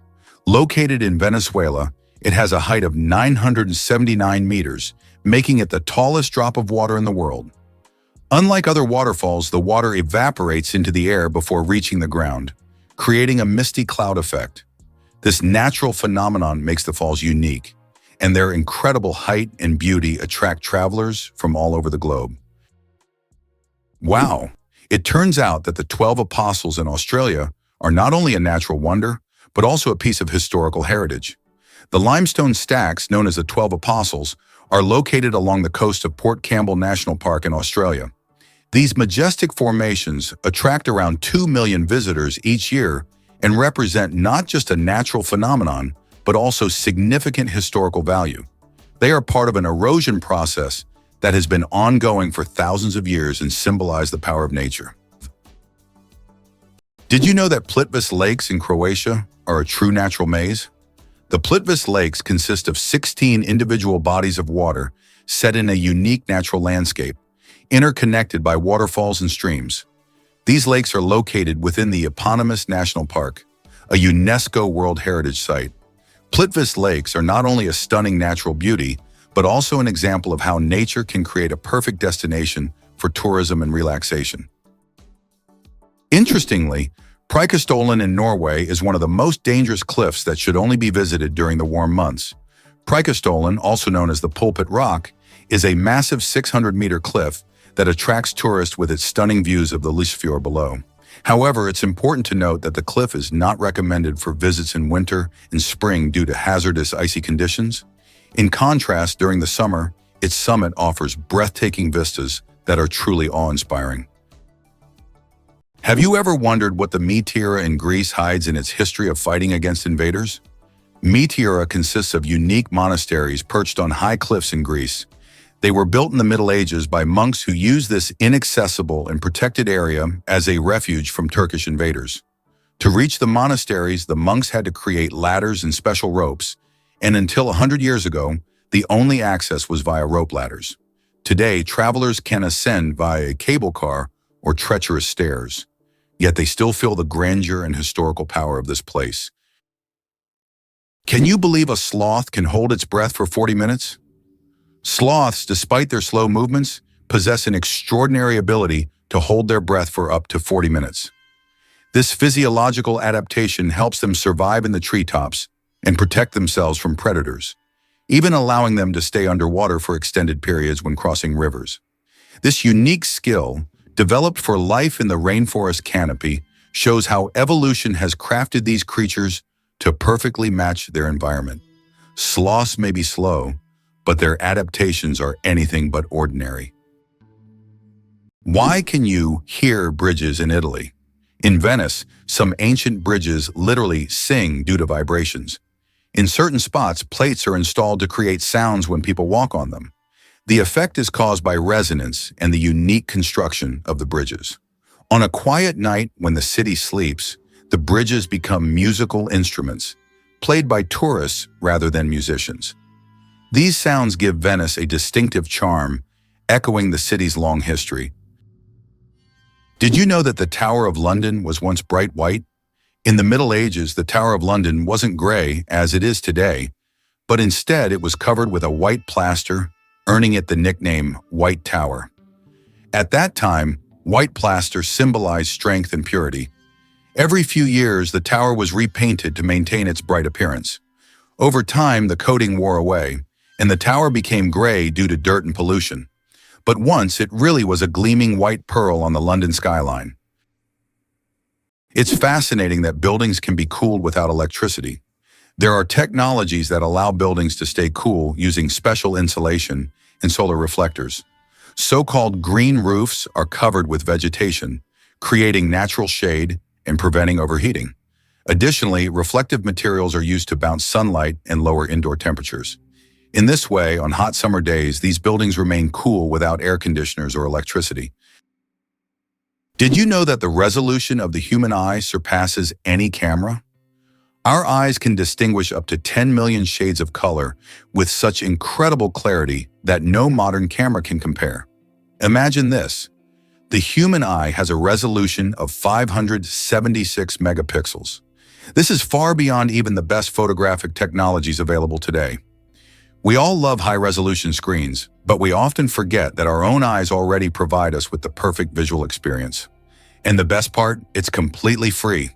Located in Venezuela, it has a height of 979 meters, making it the tallest drop of water in the world. Unlike other waterfalls, the water evaporates into the air before reaching the ground, creating a misty cloud effect. This natural phenomenon makes the falls unique, and their incredible height and beauty attract travelers from all over the globe. Wow! It turns out that the 12 Apostles in Australia are not only a natural wonder, but also a piece of historical heritage. The limestone stacks, known as the 12 Apostles, are located along the coast of Port Campbell National Park in Australia. These majestic formations attract around 2 million visitors each year and represent not just a natural phenomenon, but also significant historical value. They are part of an erosion process that has been ongoing for thousands of years and symbolize the power of nature. Did you know that Plitvice Lakes in Croatia are a true natural maze? The Plitvice Lakes consist of 16 individual bodies of water set in a unique natural landscape, interconnected by waterfalls and streams. These lakes are located within the eponymous national park, a UNESCO World Heritage Site. Plitvice Lakes are not only a stunning natural beauty, but also an example of how nature can create a perfect destination for tourism and relaxation. Interestingly, Preikestolen in Norway is one of the most dangerous cliffs that should only be visited during the warm months. Preikestolen, also known as the Pulpit Rock, is a massive 600-meter cliff that attracts tourists with its stunning views of the Lysefjord below. However, it's important to note that the cliff is not recommended for visits in winter and spring due to hazardous icy conditions. In contrast, during the summer, its summit offers breathtaking vistas that are truly awe-inspiring. Have you ever wondered what the Meteora in Greece hides in its history of fighting against invaders? Meteora consists of unique monasteries perched on high cliffs in Greece. They were built in the Middle Ages by monks who used this inaccessible and protected area as a refuge from Turkish invaders. To reach the monasteries, the monks had to create ladders and special ropes, and until 100 years ago, the only access was via rope ladders. Today, travelers can ascend via a cable car or treacherous stairs, yet they still feel the grandeur and historical power of this place. Can you believe a sloth can hold its breath for 40 minutes? Sloths, despite their slow movements, possess an extraordinary ability to hold their breath for up to 40 minutes. This physiological adaptation helps them survive in the treetops and protect themselves from predators, even allowing them to stay underwater for extended periods when crossing rivers. This unique skill, developed for life in the rainforest canopy, shows how evolution has crafted these creatures to perfectly match their environment. Sloths may be slow, but their adaptations are anything but ordinary. Why can you hear bridges in Italy? In Venice, some ancient bridges literally sing due to vibrations. In certain spots, plates are installed to create sounds when people walk on them. The effect is caused by resonance and the unique construction of the bridges. On a quiet night when the city sleeps, the bridges become musical instruments, played by tourists rather than musicians. These sounds give Venice a distinctive charm, echoing the city's long history. Did you know that the Tower of London was once bright white? In the Middle Ages, the Tower of London wasn't gray as it is today, but instead it was covered with a white plaster, earning it the nickname White Tower. At that time, white plaster symbolized strength and purity. Every few years, the tower was repainted to maintain its bright appearance. Over time, the coating wore away, and the tower became gray due to dirt and pollution. But once, it really was a gleaming white pearl on the London skyline. It's fascinating that buildings can be cooled without electricity. There are technologies that allow buildings to stay cool using special insulation and solar reflectors. So-called green roofs are covered with vegetation, creating natural shade and preventing overheating. Additionally, reflective materials are used to bounce sunlight and lower indoor temperatures. In this way, on hot summer days, these buildings remain cool without air conditioners or electricity. Did you know that the resolution of the human eye surpasses any camera? Our eyes can distinguish up to 10 million shades of color with such incredible clarity that no modern camera can compare. Imagine this. The human eye has a resolution of 576 megapixels. This is far beyond even the best photographic technologies available today. We all love high-resolution screens, but we often forget that our own eyes already provide us with the perfect visual experience. And the best part, it's completely free.